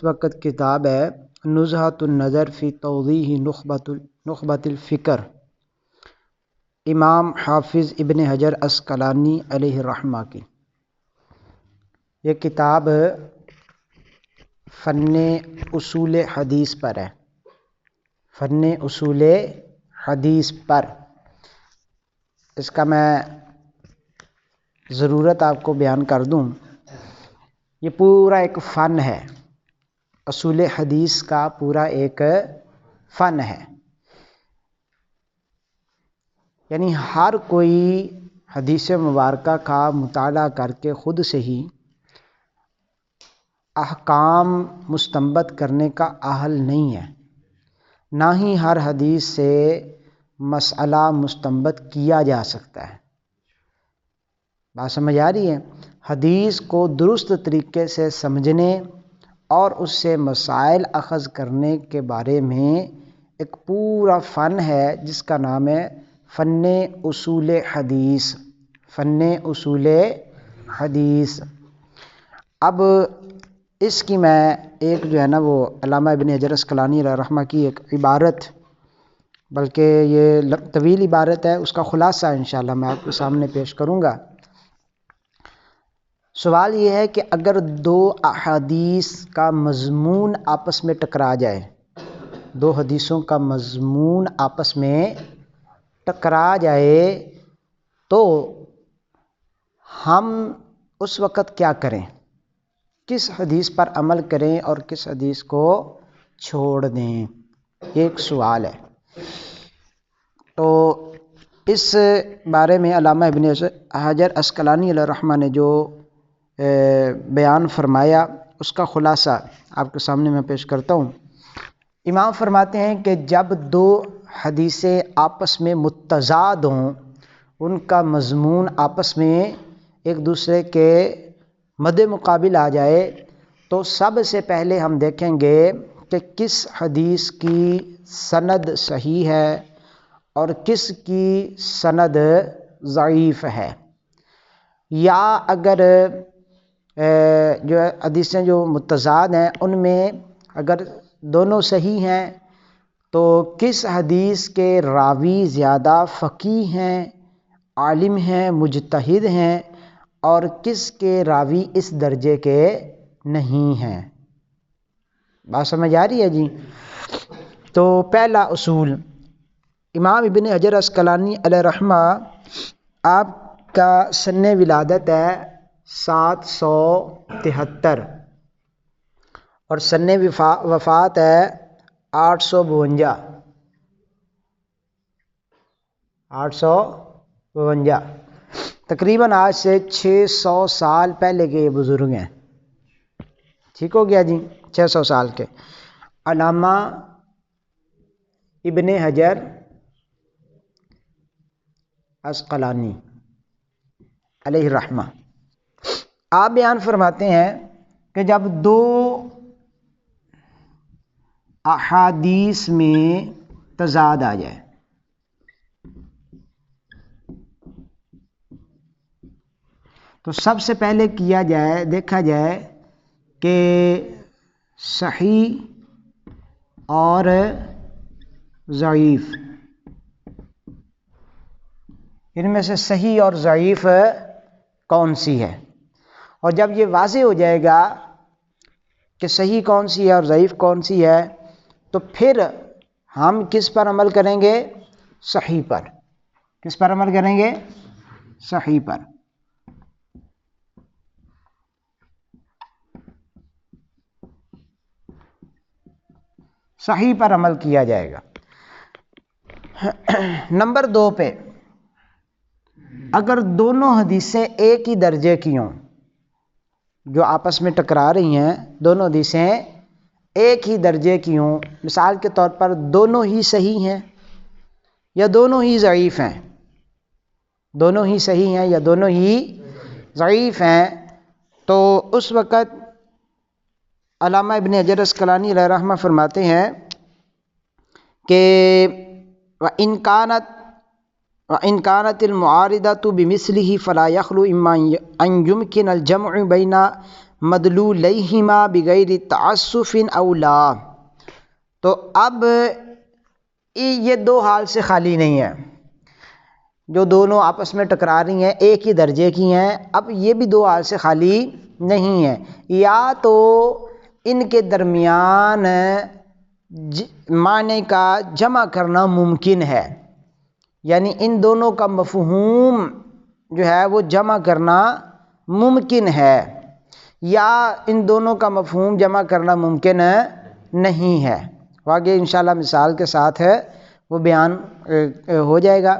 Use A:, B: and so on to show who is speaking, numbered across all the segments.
A: اس وقت کتاب ہے نزہۃ النظر فی توضیح نخبۃ الفکر، امام حافظ ابن حجر عسقلانی علیہ الرحمہ کی۔ یہ کتاب فن اصول حدیث پر ہے، فن اصول حدیث پر۔ اس کا میں ضرورت آپ کو بیان کر دوں، یہ پورا ایک فن ہے، اصول حدیث کا پورا ایک فن ہے۔ یعنی ہر کوئی حدیث مبارکہ کا مطالعہ کر کے خود سے ہی احکام مستنبط کرنے کا اہل نہیں ہے، نہ ہی ہر حدیث سے مسئلہ مستنبط کیا جا سکتا ہے۔ بات سمجھ آ رہی ہے؟ حدیث کو درست طریقے سے سمجھنے اور اس سے مسائل اخذ کرنے کے بارے میں ایک پورا فن ہے جس کا نام ہے فن اصول حدیث، فن اصول حدیث۔ اب اس کی میں ایک جو ہے نا وہ علامہ ابن حجر عسقلانی علیہ الرحمہ کی ایک عبارت، بلکہ یہ طویل عبارت ہے، اس کا خلاصہ انشاءاللہ میں آپ کے سامنے پیش کروں گا۔ سوال یہ ہے کہ اگر دو احادیث کا مضمون آپس میں ٹکرا جائے، دو حدیثوں کا مضمون آپس میں ٹکرا جائے تو ہم اس وقت کیا کریں؟ کس حدیث پر عمل کریں اور کس حدیث کو چھوڑ دیں؟ یہ ایک سوال ہے۔ تو اس بارے میں علامہ ابن حجر عسقلانی علیہ الرحمہ نے جو بیان فرمایا اس کا خلاصہ آپ کے سامنے میں پیش کرتا ہوں۔ امام فرماتے ہیں کہ جب دو حدیثیں آپس میں متضاد ہوں، ان کا مضمون آپس میں ایک دوسرے کے مد مقابل آ جائے، تو سب سے پہلے ہم دیکھیں گے کہ کس حدیث کی سند صحیح ہے اور کس کی سند ضعیف ہے، یا اگر جو حدیثیں جو متضاد ہیں ان میں اگر دونوں صحیح ہیں تو کس حدیث کے راوی زیادہ فقیہ ہیں، عالم ہیں، مجتہد ہیں، اور کس کے راوی اس درجے کے نہیں ہیں۔ بات سمجھ آ رہی ہے جی؟ تو پہلا اصول، امام ابن حجر عسقلانی علیہ الرحمہ آپ کا سن ولادت ہے 773 اور سن وفات ہے 852 تقریباً آج سے 600 سال پہلے کے یہ بزرگ ہیں۔ ٹھیک ہو گیا جی؟ 600 سال کے علامہ ابن حجر عسقلانی علیہ الرحمہ آپ بیان فرماتے ہیں کہ جب دو احادیث میں تضاد آ جائے، تو سب سے پہلے کیا جائے، دیکھا جائے کہ صحیح اور ضعیف، ان میں سے صحیح اور ضعیف کون سی ہے۔ اور جب یہ واضح ہو جائے گا کہ صحیح کون سی ہے اور ضعیف کون سی ہے، تو پھر ہم کس پر عمل کریں گے؟ صحیح پر۔ کس پر عمل کریں گے؟ صحیح پر۔ صحیح پر عمل کیا جائے گا۔ نمبر 2 پہ، اگر دونوں حدیثیں ایک ہی درجے کی ہوں، جو آپس میں ٹکرا رہی ہیں دونوں حدیثیں ایک ہی درجے کی ہوں، مثال کے طور پر دونوں ہی صحیح ہیں یا دونوں ہی ضعیف ہیں، دونوں ہی صحیح ہیں یا دونوں ہی ضعیف ہیں، تو اس وقت علامہ ابن حجر عسقلانی علیہ الرحمہ فرماتے ہیں کہ وَإِنْ كَانَتِ الْمُعَارِضَةُ بِمِثْلِهِ فَلَا يَخْلُو إِمَّا أَنْ يُمْكِنَ الْجَمْعُ بَيْنَ مدلولیہما بغیر تعسف او لا. تو اب یہ دو حال سے خالی نہیں ہے، جو دونوں آپس میں ٹکرا رہی ہیں ایک ہی درجے کی ہیں، اب یہ بھی دو حال سے خالی نہیں ہے. یا تو ان کے درمیان معنی کا جمع کرنا ممکن ہے، یعنی ان دونوں کا مفہوم جو ہے وہ جمع کرنا ممکن ہے، یا ان دونوں کا مفہوم جمع کرنا ممکن نہیں ہے. آگے انشاءاللہ مثال کے ساتھ ہے وہ بیان ہو جائے گا.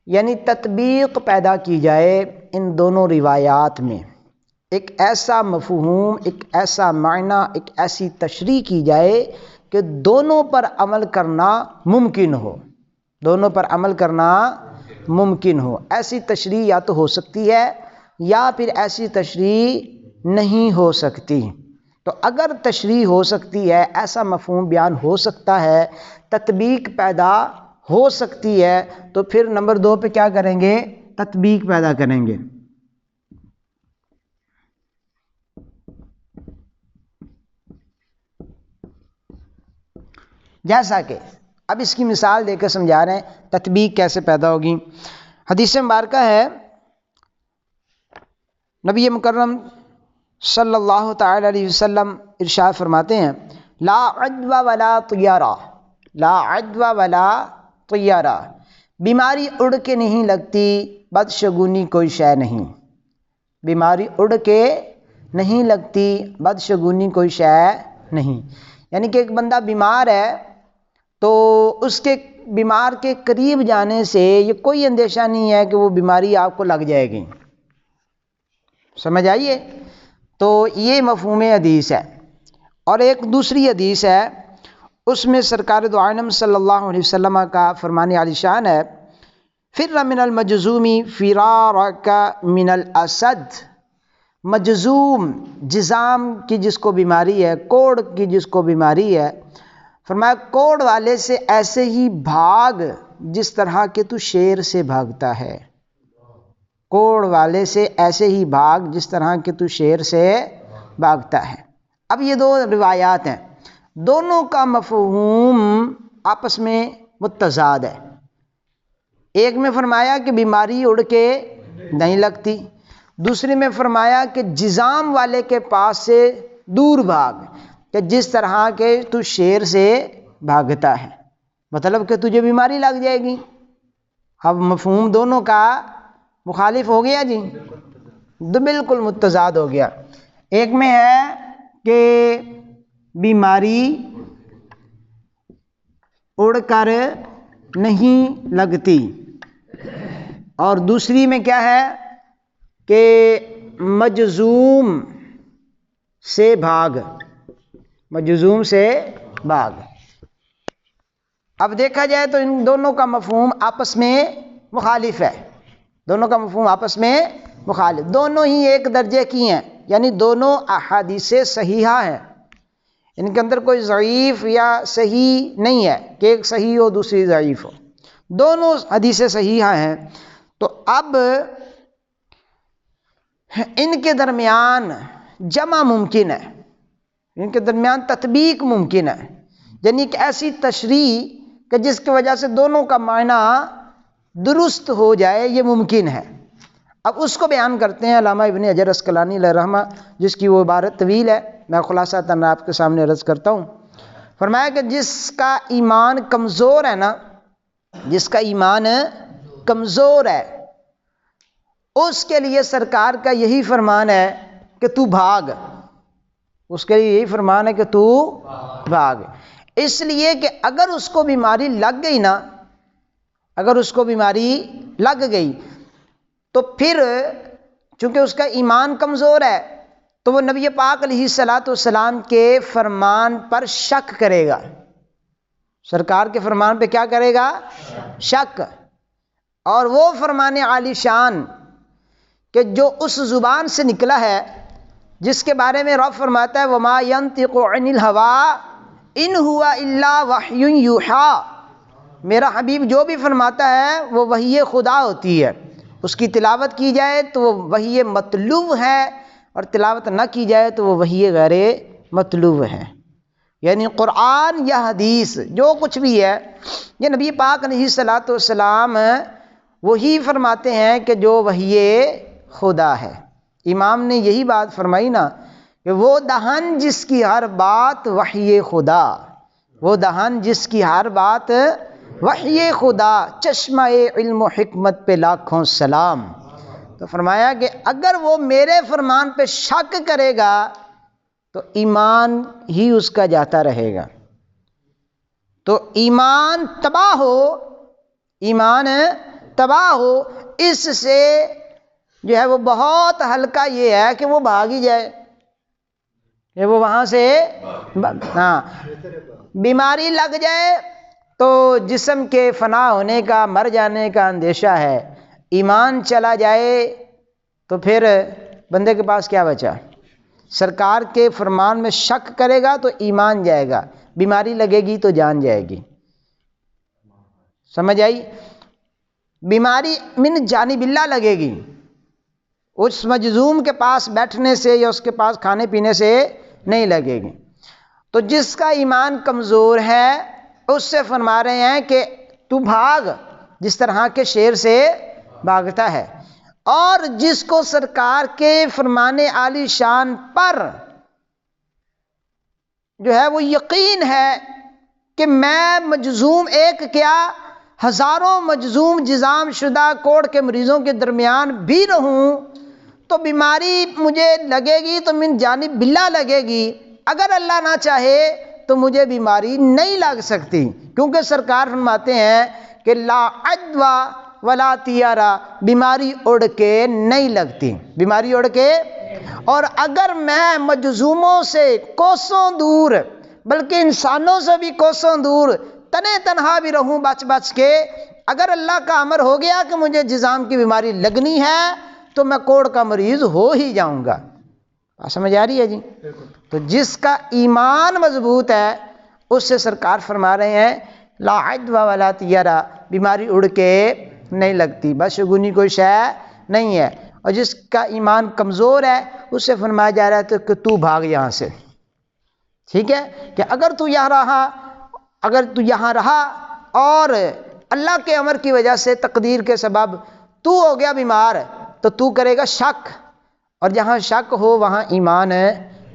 A: یعنی تطبیق پیدا کی جائے ان دونوں روایات میں، ایک ایسا مفہوم، ایک ایسا معنی، ایک ایسی تشریح کی جائے کہ دونوں پر عمل کرنا ممکن ہو، دونوں پر عمل کرنا ممکن ہو. ایسی تشریح یا تو ہو سکتی ہے یا پھر ایسی تشریح نہیں ہو سکتی. تو اگر تشریح ہو سکتی ہے، ایسا مفہوم بیان ہو سکتا ہے، تطبیق پیدا ہو سکتی ہے، تو پھر نمبر 2 پہ کیا کریں گے؟ تطبیق پیدا کریں گے. جیسا کہ اب اس کی مثال دے کے سمجھا رہے ہیں تطبیق کیسے پیدا ہوگی. حدیث مبارکہ ہے، نبی مکرم صلی اللہ تعالی علیہ وسلم ارشاد فرماتے ہیں، لا عدوى ولا طیارہ، لا عدوى ولا طیارہ، بیماری اڑ کے نہیں لگتی، بدشگونی کوئی شے نہیں. بیماری اڑ کے نہیں لگتی، بدشگونی کوئی شے نہیں. یعنی کہ ایک بندہ بیمار ہے تو اس کے بیمار کے قریب جانے سے یہ کوئی اندیشہ نہیں ہے کہ وہ بیماری آپ کو لگ جائے گی. سمجھ آئیے؟ تو یہ مفہوم حدیث ہے. اور ایک دوسری حدیث ہے، اس میں سرکار دو عالم صلی اللہ علیہ وسلم کا فرمان عالی شان ہے، فر من المجزوم فرارک من الاسد. مجزوم، جزام کی جس کو بیماری ہے، کوڑ کی جس کو بیماری ہے، فرمایا کوڑ والے سے ایسے ہی بھاگ جس طرح کہ تو شیر سے بھاگتا ہے. کوڑ والے سے ایسے ہی بھاگ جس طرح کہ تو شیر سے بھاگتا ہے. اب یہ دو روایات ہیں، دونوں کا مفہوم آپس میں متضاد ہے. ایک میں فرمایا کہ بیماری اڑ کے نہیں لگتی، دوسری میں فرمایا کہ جزام والے کے پاس سے دور بھاگ، کہ جس طرح کہ تو شیر سے بھاگتا ہے، مطلب کہ تجھے بیماری لگ جائے گی. اب مفہوم دونوں کا مخالف ہو گیا جی، بالکل متضاد ہو گیا. ایک میں ہے کہ بیماری اڑ کر نہیں لگتی، اور دوسری میں کیا ہے کہ مجزوم سے بھاگ، مجزوم سے بھاگ. اب دیکھا جائے تو ان دونوں کا مفہوم آپس میں مخالف ہے، دونوں کا مفہوم آپس میں مخالف، دونوں ہی ایک درجے کی ہیں، یعنی دونوں احادیث صحیحہ ہیں، ان کے اندر کوئی ضعیف یا صحیح نہیں ہے کہ ایک صحیح ہو دوسری ضعیف ہو، دونوں حدیث صحیحہ ہیں. تو اب ان کے درمیان جمع ممکن ہے، ان کے درمیان تطبیق ممکن ہے، یعنی ایک ایسی تشریح کہ جس کی وجہ سے دونوں کا معنی درست ہو جائے، یہ ممکن ہے. اب اس کو بیان کرتے ہیں علامہ ابن حجر عسقلانی علیہ رحمہ، جس کی وہ عبارت طویل ہے، میں خلاصہ تن آپ کے سامنے عرض کرتا ہوں. فرمایا کہ جس کا ایمان کمزور ہے نا، جس کا ایمان کمزور ہے، اس کے لیے سرکار کا یہی فرمان ہے کہ تو بھاگ، اس کے لیے یہی فرمان ہے کہ تو بھاگ. اس لیے کہ اگر اس کو بیماری لگ گئی نا، اگر اس کو بیماری لگ گئی تو پھر چونکہ اس کا ایمان کمزور ہے تو وہ نبی پاک علیہ الصلوۃ والسلام کے فرمان پر شک کرے گا، سرکار کے فرمان پہ کیا کرے گا؟ شک. اور وہ فرمان عالی شان کہ جو اس زبان سے نکلا ہے، جس کے بارے میں رب فرماتا ہے وَمَا يَنطِقُ عَنِ الْهَوَىٰ إِنْ هُوَ إِلَّا وَحْيٌ يُوحَىٰ، میرا حبیب جو بھی فرماتا ہے وہ وحی خدا ہوتی ہے، اس کی تلاوت کی جائے تو وہ وحی مطلوب ہے، اور تلاوت نہ کی جائے تو وہ وحی غیر مطلوب ہے. یعنی قرآن یا حدیث جو کچھ بھی ہے، یہ نبی پاک علیہ الصلوۃ والسلام وہی فرماتے ہیں کہ جو وحی خدا ہے. امام نے یہی بات فرمائی نا کہ وہ دہن جس کی ہر بات وحی خدا، وہ دہن جس کی ہر بات وحی خدا، چشمہ علم و حکمت پہ لاکھوں سلام. تو فرمایا کہ اگر وہ میرے فرمان پہ شک کرے گا تو ایمان ہی اس کا جاتا رہے گا. تو ایمان تباہ ہو، ایمان تباہ ہو، اس سے جو ہے وہ بہت ہلکا یہ ہے کہ وہ بھاگ ہی جائے، کہ وہ وہاں سے ہاں بیماری لگ جائے تو جسم کے فنا ہونے کا، مر جانے کا اندیشہ ہے. ایمان چلا جائے تو پھر بندے کے پاس کیا بچا؟ سرکار کے فرمان میں شک کرے گا تو ایمان جائے گا، بیماری لگے گی تو جان جائے گی. سمجھ آئی؟ بیماری من جانب اللہ لگے گی، اس مجذوم کے پاس بیٹھنے سے یا اس کے پاس کھانے پینے سے نہیں لگے گی. تو جس کا ایمان کمزور ہے اس سے فرما رہے ہیں کہ تو بھاگ جس طرح کے شیر سے بھاگتا ہے. اور جس کو سرکار کے فرمان عالی شان پر جو ہے وہ یقین ہے کہ میں مجذوم ایک کیا ہزاروں مجذوم جزام شدہ کوڑ کے مریضوں کے درمیان بھی رہوں تو بیماری مجھے لگے گی تو من جانب باللہ لگے گی، اگر اللہ نہ چاہے تو مجھے بیماری نہیں لگ سکتی، کیونکہ سرکار فرماتے ہیں کہ لا عدوہ ولا طیارہ، بیماری اڑ کے نہیں لگتی، بیماری اڑ کے. اور اگر میں مجذوموں سے کوسوں دور، بلکہ انسانوں سے بھی کوسوں دور تنے تنہا بھی رہوں بچ بچ کے، اگر اللہ کا امر ہو گیا کہ مجھے جزام کی بیماری لگنی ہے تو میں کوڑ کا مریض ہو ہی جاؤں گا. سمجھ آ رہی ہے جی؟ تو جس کا ایمان مضبوط ہے اس سے سرکار فرما رہے ہیں لا عدوہ ولا طیارہ، بیماری اڑ کے نہیں لگتی، بدشگونی کوئی شے نہیں ہے. اور جس کا ایمان کمزور ہے اس سے فرمایا جا رہا ہے کہ تو بھاگ یہاں سے. ٹھیک ہے کہ اگر تو یہاں رہا اور اللہ کے امر کی وجہ سے تقدیر کے سبب تو ہو گیا بیمار تو تو کرے گا شک، اور جہاں شک ہو وہاں ایمان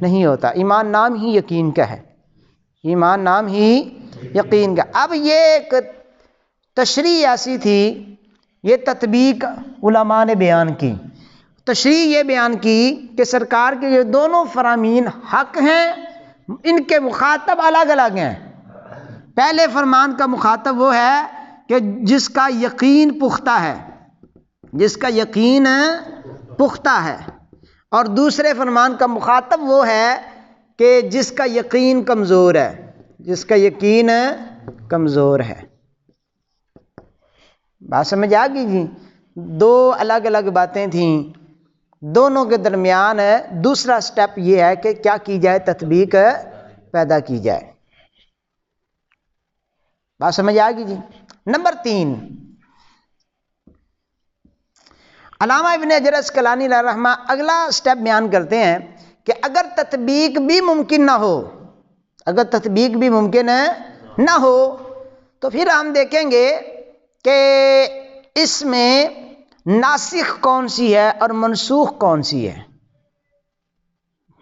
A: نہیں ہوتا. ایمان نام ہی یقین کا ہے، ایمان نام ہی یقین کا. اب یہ ایک تشریح ایسی تھی، یہ تطبیق علماء نے بیان کی. تشریح یہ بیان کی کہ سرکار کے یہ دونوں فرامین حق ہیں، ان کے مخاطب الگ الگ ہیں. پہلے فرمان کا مخاطب وہ ہے کہ جس کا یقین پختہ ہے، جس کا یقین پختہ ہے، اور دوسرے فرمان کا مخاطب وہ ہے کہ جس کا یقین کمزور ہے، جس کا یقین کمزور ہے. بات سمجھ آ گئی جی؟ دو الگ الگ باتیں تھیں، دونوں کے درمیان دوسرا سٹیپ یہ ہے کہ کیا کی جائے؟ تطبیق پیدا کی جائے. بات سمجھ آ گئی جی؟ نمبر 3، علامہ ابن حجر اسقلانی علیہ رحمہ اگلا سٹیپ بیان کرتے ہیں کہ اگر تطبیق بھی ممکن نہ ہو، اگر تطبیق بھی ممکن نہ ہو تو پھر ہم دیکھیں گے کہ اس میں ناسخ کون سی ہے اور منسوخ کون سی ہے.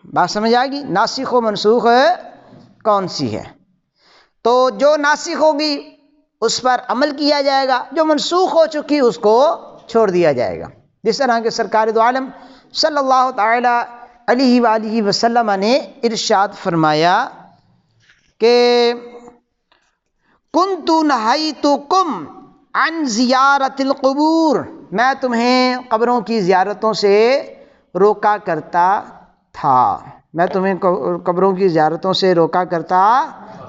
A: بات سمجھ آئے گی؟ ناسخ و منسوخ کون سی ہے. تو جو ناسخ ہوگی اس پر عمل کیا جائے گا، جو منسوخ ہو چکی اس کو چھوڑ دیا جائے گا. جس طرح کہ سرکار دو عالم صلی اللہ تعالی علیہ وآلہ وسلم نے ارشاد فرمایا کہ کنت نہیتکم عن زیارت القبور، میں تمہیں قبروں کی زیارتوں سے روکا کرتا تھا، میں تمہیں قبروں کی زیارتوں سے روکا کرتا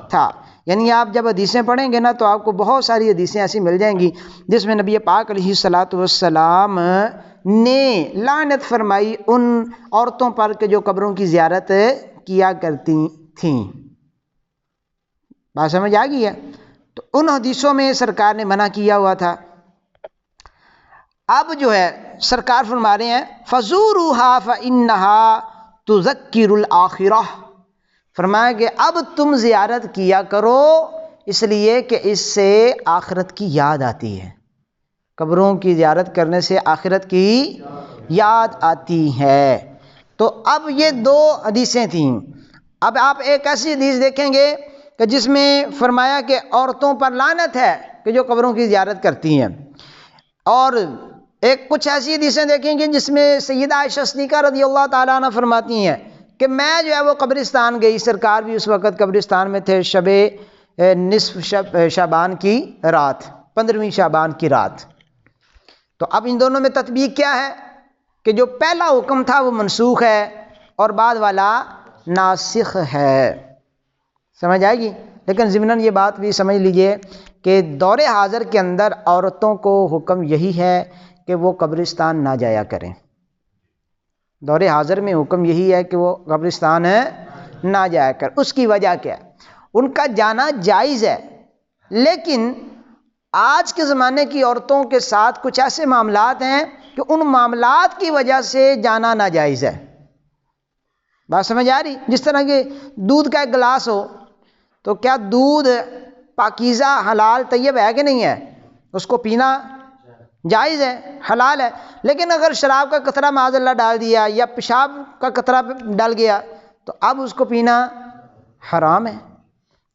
A: تھا. یعنی آپ جب حدیثیں پڑھیں گے نا تو آپ کو بہت ساری حدیثیں ایسی مل جائیں گی جس میں نبی پاک علیہ الصلوۃ والسلام نے لعنت فرمائی ان عورتوں پر کہ جو قبروں کی زیارت کیا کرتی تھیں. بات سمجھ آ گئی ہے؟ تو ان حدیثوں میں سرکار نے منع کیا ہوا تھا. اب جو ہے سرکار فرما رہے ہیں فزوروها فإنها تذکر الآخرہ، فرمایا کہ اب تم زیارت کیا کرو اس لیے کہ اس سے آخرت کی یاد آتی ہے، قبروں کی زیارت کرنے سے آخرت کی یاد آتی ہے۔ تو اب یہ دو حدیثیں تھیں۔ اب آپ ایک ایسی حدیث دیکھیں گے کہ جس میں فرمایا کہ عورتوں پر لعنت ہے کہ جو قبروں کی زیارت کرتی ہیں، اور ایک کچھ ایسی حدیثیں دیکھیں گے جس میں سیدہ عائشہ صدیقہ رضی اللہ تعالیٰ عنہ فرماتی ہیں کہ میں جو ہے وہ قبرستان گئی، سرکار بھی اس وقت قبرستان میں تھے، شب نصف شعبان کی رات، 15ویں شعبان کی رات۔ تو اب ان دونوں میں تطبیق کیا ہے کہ جو پہلا حکم تھا وہ منسوخ ہے اور بعد والا ناسخ ہے، سمجھ آئے گی؟ لیکن ضمناً یہ بات بھی سمجھ لیجئے کہ دور حاضر کے اندر عورتوں کو حکم یہی ہے کہ وہ قبرستان نہ جایا کریں، دور حاضر میں حکم یہی ہے کہ وہ قبرستان نہ جایا کریں۔ اس کی وجہ کیا ہے؟ ان کا جانا جائز ہے، لیکن آج کے زمانے کی عورتوں کے ساتھ کچھ ایسے معاملات ہیں کہ ان معاملات کی وجہ سے جانا ناجائز ہے۔ بات سمجھ آ رہی؟ جس طرح کہ دودھ کا ایک گلاس ہو تو کیا دودھ پاکیزہ حلال طیب ہے کہ نہیں ہے؟ اس کو پینا جائز ہے، حلال ہے، لیکن اگر شراب کا قطرہ معاذ اللہ ڈال دیا یا پیشاب کا قطرہ ڈال گیا تو اب اس کو پینا حرام ہے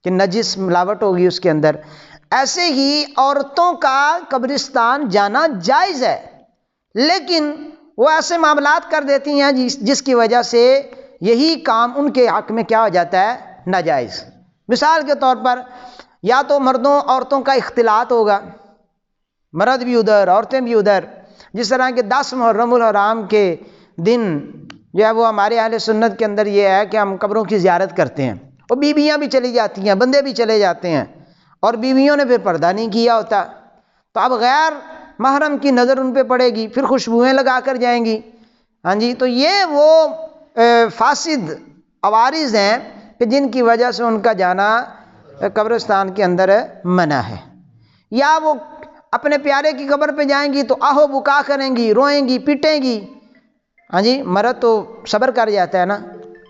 A: کہ نجس ملاوٹ ہوگی اس کے اندر۔ ایسے ہی عورتوں کا قبرستان جانا جائز ہے، لیکن وہ ایسے معاملات کر دیتی ہیں جس کی وجہ سے یہی کام ان کے حق میں کیا ہو جاتا ہے؟ ناجائز۔ مثال کے طور پر یا تو مردوں عورتوں کا اختلاط ہوگا، مرد بھی ادھر عورتیں بھی ادھر، جس طرح کہ 10 محرم الحرام کے دن جو ہے وہ ہمارے اہل سنت کے اندر یہ ہے کہ ہم قبروں کی زیارت کرتے ہیں، اور بیویاں بھی چلی جاتی ہیں، بندے بھی چلے جاتے ہیں، اور بیویوں نے پھر پردہ نہیں کیا ہوتا، تو اب غیر محرم کی نظر ان پہ پڑے گی، پھر خوشبوئیں لگا کر جائیں گی۔ ہاں جی، تو یہ وہ فاسد عوارض ہیں کہ جن کی وجہ سے ان کا جانا قبرستان کے اندر منع ہے۔ یا وہ اپنے پیارے کی قبر پہ جائیں گی تو آہو بکا کریں گی، روئیں گی، پیٹیں گی۔ ہاں جی، مرد تو صبر کر جاتا ہے نا،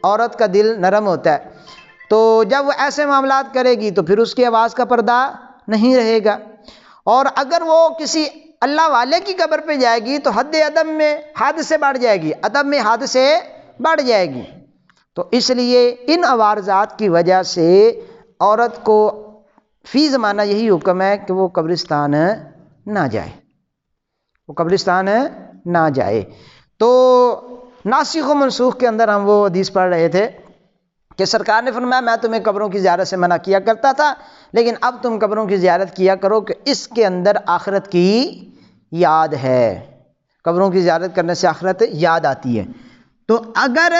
A: عورت کا دل نرم ہوتا ہے، تو جب وہ ایسے معاملات کرے گی تو پھر اس کی آواز کا پردہ نہیں رہے گا۔ اور اگر وہ کسی اللہ والے کی قبر پہ جائے گی تو حد ادب میں حد سے بڑھ جائے گی، ادب میں حد سے بڑھ جائے گی۔ تو اس لیے ان عوارضات کی وجہ سے عورت کو فی زمانہ یہی حکم ہے کہ وہ قبرستان نہ جائے، وہ قبرستان نہ جائے۔ تو ناسخ و منسوخ کے اندر ہم وہ حدیث پڑھ رہے تھے کہ سرکار نے فرمایا میں تمہیں قبروں کی زیارت سے منع کیا کرتا تھا، لیکن اب تم قبروں کی زیارت کیا کرو کہ اس کے اندر آخرت کی یاد ہے، قبروں کی زیارت کرنے سے آخرت یاد آتی ہے۔ تو اگر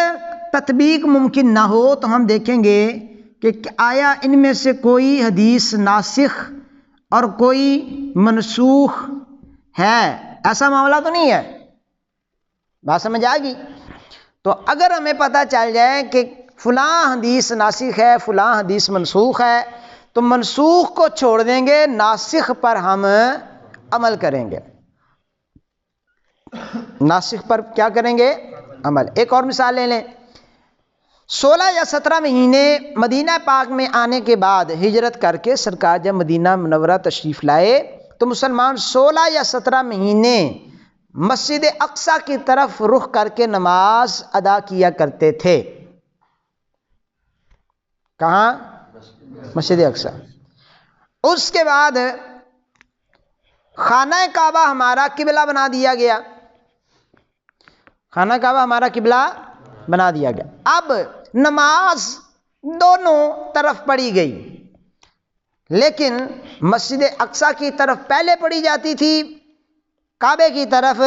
A: تطبیق ممکن نہ ہو تو ہم دیکھیں گے کہ آیا ان میں سے کوئی حدیث ناسخ اور کوئی منسوخ ہے؟ ایسا معاملہ تو نہیں ہے، بات سمجھ آ گئی؟ تو اگر ہمیں پتہ چل جائے کہ فلاں حدیث ناسخ ہے، فلاں حدیث منسوخ ہے، تو منسوخ کو چھوڑ دیں گے، ناسخ پر ہم عمل کریں گے۔ ناسخ پر کیا کریں گے؟ عمل۔ ایک اور مثال لے لیں، 16 یا 17 مہینے مدینہ پاک میں آنے کے بعد ہجرت کر کے سرکار جب مدینہ منورہ تشریف لائے تو مسلمان 16 یا 17 مہینے مسجد اقصی کی طرف رخ کر کے نماز ادا کیا کرتے تھے۔ کہاں؟ مسجد اقصی۔ اس کے بعد خانہ کعبہ ہمارا قبلہ بنا دیا گیا، خانہ کعبہ ہمارا قبلہ بنا دیا گیا۔ اب نماز دونوں طرف پڑھی گئی، لیکن مسجد اقصی کی طرف پہلے پڑھی جاتی تھی، کعبے کی طرف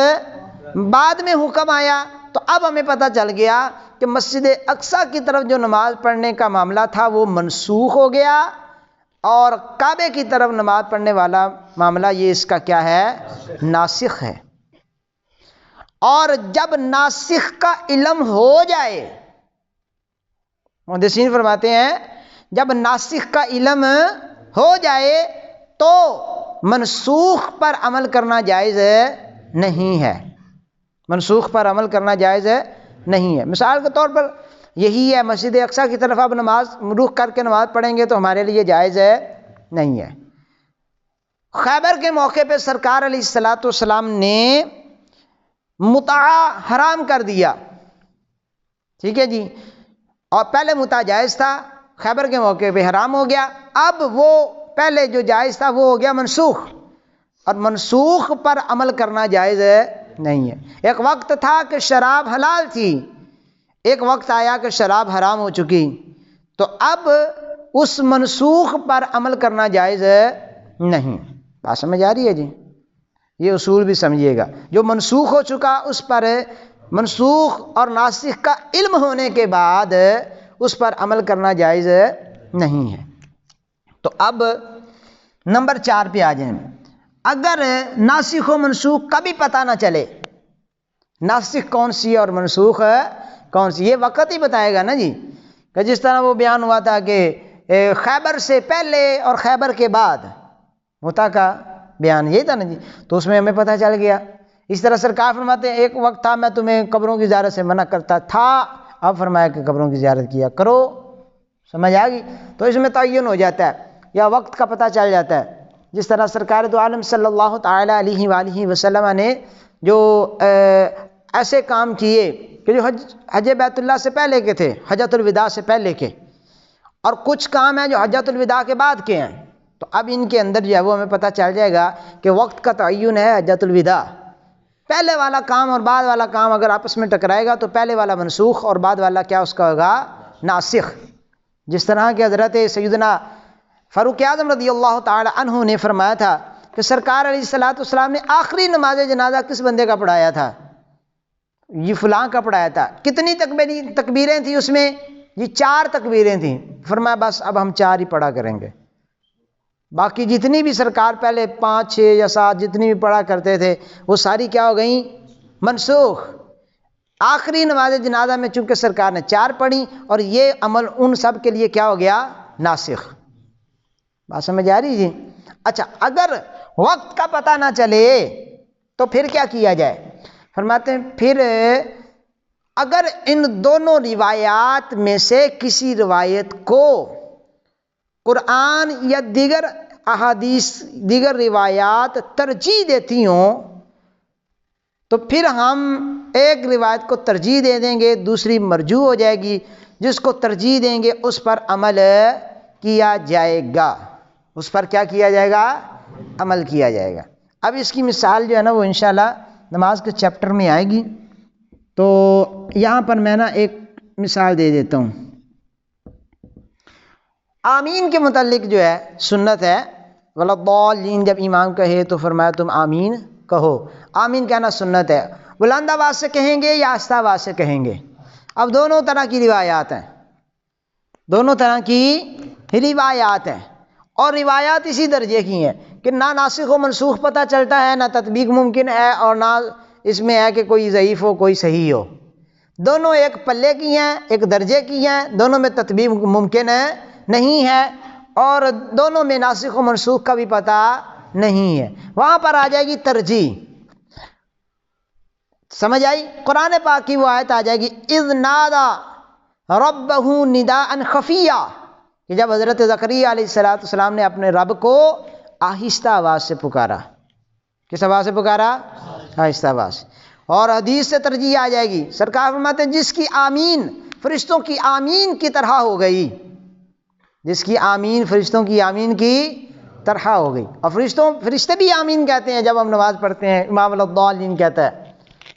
A: بعد میں حکم آیا۔ تو اب ہمیں پتہ چل گیا کہ مسجد اقصی کی طرف جو نماز پڑھنے کا معاملہ تھا وہ منسوخ ہو گیا، اور کعبے کی طرف نماز پڑھنے والا معاملہ یہ اس کا کیا ہے؟ ناسخ ہے۔ اور جب ناسخ کا علم ہو جائے، محدثین فرماتے ہیں جب ناسخ کا علم ہو جائے تو منسوخ پر عمل کرنا جائز نہیں ہے، منسوخ پر عمل کرنا جائز ہے نہیں ہے۔ مثال کے طور پر یہی ہے، مسجد اقصیٰ کی طرف اب نماز رخ کر کے نماز پڑھیں گے تو ہمارے لیے جائز ہے نہیں ہے۔ خیبر کے موقع پہ سرکار علیہ الصلوۃ والسلام نے متعہ حرام کر دیا، ٹھیک ہے جی، اور پہلے متعہ جائز تھا، خیبر کے موقع پہ حرام ہو گیا، اب وہ پہلے جو جائز تھا وہ ہو گیا منسوخ، اور منسوخ پر عمل کرنا جائز نہیں ہے۔ ایک وقت تھا کہ شراب حلال تھی، ایک وقت آیا کہ شراب حرام ہو چکی، تو اب اس منسوخ پر عمل کرنا جائز نہیں۔ بات سمجھ آ رہی ہے جی؟ یہ اصول بھی سمجھیے گا، جو منسوخ ہو چکا اس پر منسوخ اور ناسخ کا علم ہونے کے بعد اس پر عمل کرنا جائز نہیں ہے۔ تو اب نمبر 4 پہ آ جائیں۔ اگر ناسخ و منسوخ کبھی پتہ نہ چلے ناسخ کون سی اور منسوخ کون سی، یہ وقت ہی بتائے گا نا جی، کہ جس طرح وہ بیان ہوا تھا کہ خیبر سے پہلے اور خیبر کے بعد متعہ کا بیان یہی تھا نا جی، تو اس میں ہمیں پتہ چل گیا۔ اس طرح سرکار فرماتے ہیں ایک وقت تھا میں تمہیں قبروں کی زیارت سے منع کرتا تھا، اب فرمایا کہ قبروں کی زیارت کیا کرو، سمجھ آ گئی؟ تو اس میں تعین ہو جاتا ہے یا وقت کا پتہ چل جاتا ہے۔ جس طرح سرکار دو عالم صلی اللہ تعالی علیہ وآلہ وسلم نے جو ایسے کام کیے کہ جو حج بیت اللہ سے پہلے کے تھے، حجۃ الوداع سے پہلے کے، اور کچھ کام ہیں جو حجۃ الوداع کے بعد کے ہیں، تو اب ان کے اندر جو ہے وہ ہمیں پتہ چل جائے گا کہ وقت کا تعین ہے حجۃ الوداع۔ پہلے والا کام اور بعد والا کام اگر آپس میں ٹکرائے گا تو پہلے والا منسوخ اور بعد والا کیا اس کا ہوگا ناسخ۔ جس طرح کہ حضرت سیدنا فاروق اعظم رضی اللہ تعالی عنہ نے فرمایا تھا کہ سرکار علیہ الصلوۃ والسلام نے آخری نماز جنازہ کس بندے کا پڑھایا تھا؟ یہ فلاں کا پڑھایا تھا۔ کتنی تکبیریں تھیں اس میں؟ یہ 4 تکبیریں تھیں۔ فرمایا بس اب ہم 4 ہی پڑھا کریں گے، باقی جتنی بھی سرکار پہلے 5 6 یا 7 جتنی بھی پڑھا کرتے تھے وہ ساری کیا ہو گئیں منسوخ۔ آخری نماز جنازہ میں چونکہ سرکار نے 4 پڑھی اور یہ عمل ان سب کے لیے کیا ہو گیا ناسخ۔ بات سمجھ آ رہی جی؟ اچھا، اگر وقت کا پتہ نہ چلے تو پھر کیا کیا جائے؟ فرماتے ہیں پھر اگر ان دونوں روایات میں سے کسی روایت کو قرآن یا دیگر احادیث دیگر روایات ترجیح دیتی ہوں تو پھر ہم ایک روایت کو ترجیح دے دیں گے، دوسری مرجوح ہو جائے گی، جس کو ترجیح دیں گے اس پر عمل کیا جائے گا، اس پر کیا کیا جائے گا عمل کیا جائے گا۔ اب اس کی مثال جو ہے نا وہ انشاءاللہ نماز کے چیپٹر میں آئے گی، تو یہاں پر میں نا ایک مثال دے دیتا ہوں۔ آمین کے متعلق جو ہے سنت ہے، وَلَضَّالِّينَ جب امام کہے تو فرمایا تم آمین کہو۔ آمین کہنا سنت ہے، بلند آواز سے کہیں گے یا آہستہ آواز سے کہیں گے؟ اب دونوں طرح کی روایات ہیں، دونوں طرح کی روایات ہیں، اور روایات اسی درجے کی ہیں کہ نہ ناسخ و منسوخ پتہ چلتا ہے، نہ تطبیق ممکن ہے، اور نہ اس میں ہے کہ کوئی ضعیف ہو کوئی صحیح ہو۔ دونوں ایک پلے کی ہیں، ایک درجے کی ہیں، دونوں میں تطبیق ممکن ہے نہیں ہے، اور دونوں میں ناسخ و منسوخ کا بھی پتہ نہیں ہے۔ وہاں پر آ جائے گی ترجیح، سمجھ آئی؟ قرآن پاک کی وہ آیت آ جائے گی اذ نادا ربہ نداء خفیہ، کہ جب حضرت زکریا علیہ السلام نے اپنے رب کو آہستہ آواز سے پکارا۔ کس آواز سے پکارا؟ آہستہ آواز۔ اور حدیث سے ترجیح آ جائے گی، سرکار فرماتے ہیں جس کی آمین فرشتوں کی آمین کی طرح ہو گئی، جس کی آمین فرشتوں کی آمین کی طرح ہو گئی۔ اور فرشتے بھی آمین کہتے ہیں جب ہم نماز پڑھتے ہیں، امام الضالین کہتا ہے،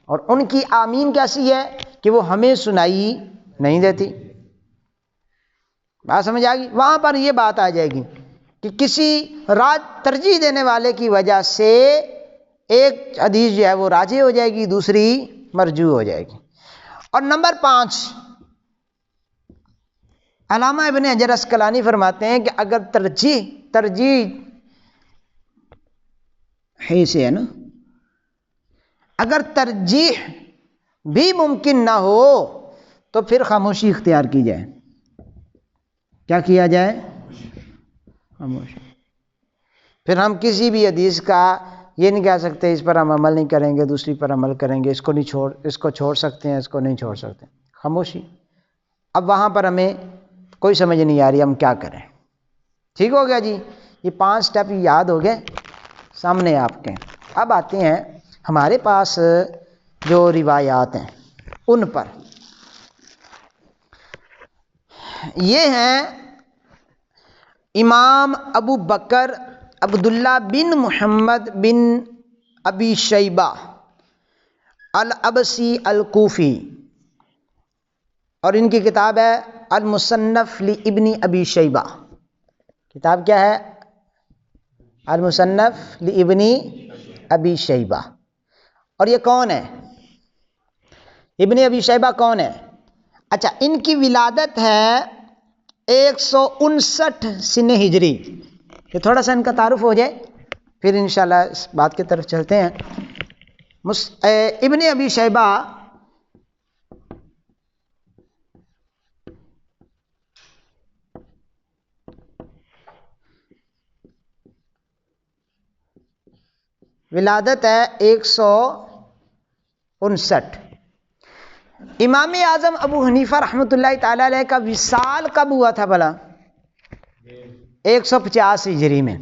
A: اور ان کی آمین کیسی ہے کہ وہ ہمیں سنائی نہیں دیتی۔ بات سمجھ آ گئی؟ وہاں پر یہ بات آ جائے گی کہ کسی ترجیح دینے والے کی وجہ سے ایک حدیث جو ہے وہ راجح ہو جائے گی، دوسری مرجوح ہو جائے گی۔ اور نمبر 5، علامہ ابن حجر عسقلانی فرماتے ہیں کہ اگر ترجیح ہے سے ہے نا، اگر ترجیح بھی ممکن نہ ہو تو پھر خاموشی اختیار کی جائے۔ کیا کیا جائے؟ خاموشی۔ پھر ہم کسی بھی حدیث کا یہ نہیں کہہ سکتے اس پر ہم عمل نہیں کریں گے، دوسری پر عمل کریں گے، اس کو چھوڑ سکتے ہیں، اس کو نہیں چھوڑ سکتے، خاموشی۔ اب وہاں پر ہمیں کوئی سمجھ نہیں آ رہی ہم کیا کریں۔ ٹھیک ہو گیا جی، یہ 5 سٹیپ یاد ہو گئے سامنے آپ کے۔ اب آتے ہیں ہمارے پاس جو روایات ہیں ان پر۔ یہ ہیں امام ابو بکر عبداللہ بن محمد بن ابی شیبہ العبسی الکوفی، اور ان کی کتاب ہے المصنف لابن ابی شیبہ۔ کتاب کیا ہے؟ المصنف لابن ابی شیبہ۔ اور یہ کون ہے؟ ابن ابی شیبہ کون ہے؟ اچھا، ان کی ولادت ہے 159 سن ہجری۔ یہ تھوڑا سا ان کا تعارف ہو جائے پھر انشاءاللہ اس بات کی طرف چلتے ہیں۔ ابن ابی شیبہ ولادت ہے 159۔ امام اعظم ابو حنیفہ رحمۃ اللہ تعالی علیہ کا وصال کب ہوا تھا بھلا؟ 150 ہجری میں۔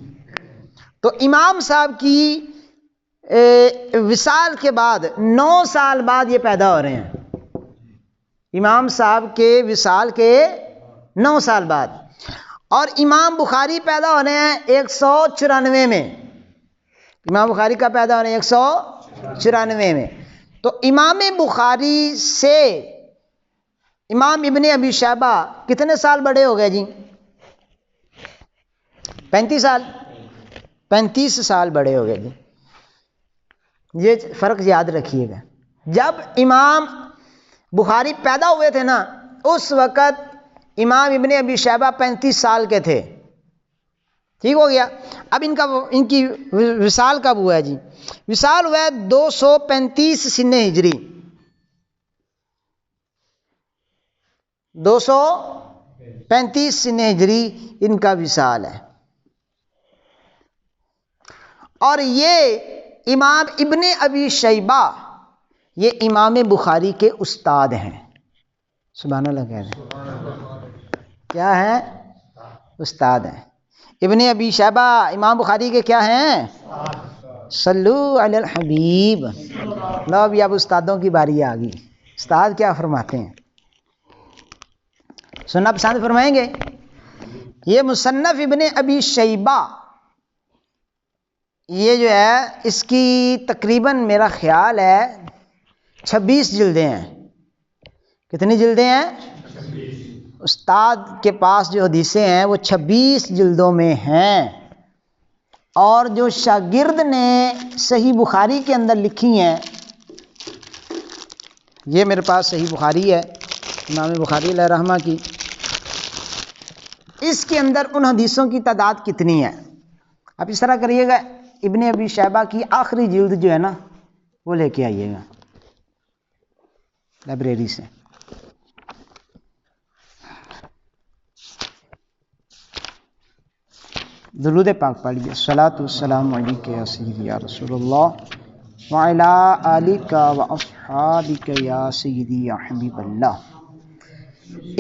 A: تو امام صاحب کی وصال کے بعد 9 سال بعد یہ پیدا ہو رہے ہیں۔ امام صاحب کے وصال کے 9 سال بعد، اور امام بخاری پیدا ہو رہے ہیں 194 میں۔ امام بخاری کا پیدا ہو رہے ہیں 194 میں۔ تو امام بخاری سے امام ابن ابی شیبہ کتنے سال بڑے ہو گئے جی؟ 35 سال، 35 سال بڑے ہو گئے جی۔ یہ فرق یاد رکھیے گا، جب امام بخاری پیدا ہوئے تھے نا اس وقت امام ابن ابی شیبہ 35 سال کے تھے۔ ٹھیک ہو گیا۔ اب ان کی وصال کب ہوا ہے جی؟ وصال ہوا ہے 235 سن ہجری، 235 سن ہجری ان کا وصال ہے۔ اور یہ امام ابن ابی شیبہ یہ امام بخاری کے استاد ہیں۔ سبحان اللہ کہہ رہے ہیں، کیا ہیں؟ استاد ہیں۔ ابن ابی شیبہ امام بخاری کے کیا ہیں؟ صلو علی الحبیب۔ لو ابھی اب استادوں کی باری آ گئی۔ استاد کیا فرماتے ہیں، سننا پسند فرمائیں گے؟ یہ مصنف ابن ابی شیبہ یہ جو ہے اس کی تقریباً میرا خیال ہے 26 جلدیں ہیں۔ کتنی جلدیں ہیں؟ استاد کے پاس جو حدیثیں ہیں وہ 26 جلدوں میں ہیں، اور جو شاگرد نے صحیح بخاری کے اندر لکھی ہیں، یہ میرے پاس صحیح بخاری ہے امام بخاری علیہ رحمہ کی، اس کے اندر ان حدیثوں کی تعداد کتنی ہے؟ اب اس طرح کریے گا، ابن ابی شیبہ کی آخری جلد جو ہے نا وہ لے کے آئیے گا لائبریری سے۔ درود پاک پڑھیے، الصلاۃ والسلام علیک یا سیدی یا رسول اللہ وعلی آلک واصحابک یا سیدی یا حبیب اللہ۔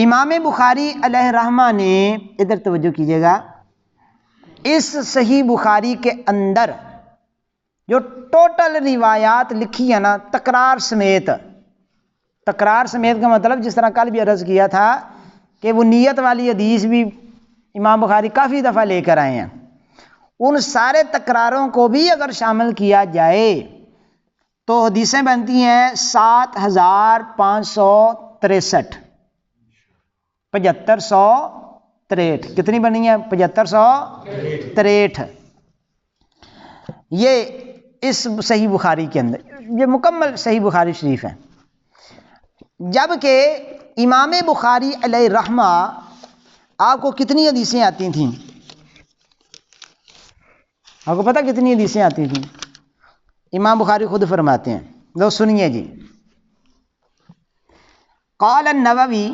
A: امام بخاری علیہ رحمہ نے، ادھر توجہ کیجیے گا، اس صحیح بخاری کے اندر جو ٹوٹل روایات لکھی ہے نا تکرار سمیت، تکرار سمیت کا مطلب جس طرح کل بھی عرض کیا تھا کہ وہ نیت والی حدیث بھی امام بخاری کافی دفعہ لے کر آئے ہیں، ان سارے تکراروں کو بھی اگر شامل کیا جائے تو حدیثیں بنتی ہیں 7563، 7563۔ کتنی بنی ہیں؟ 7563۔ یہ اس صحیح بخاری کے اندر یہ مکمل صحیح بخاری شریف ہے۔ جبکہ امام بخاری علیہ رحمہ آپ کو کتنی حدیثیں آتی تھیں؟ آپ کو پتہ کتنی حدیثیں آتی تھیں؟ امام بخاری خود فرماتے ہیں، لو سنیے جی۔ قال النووی،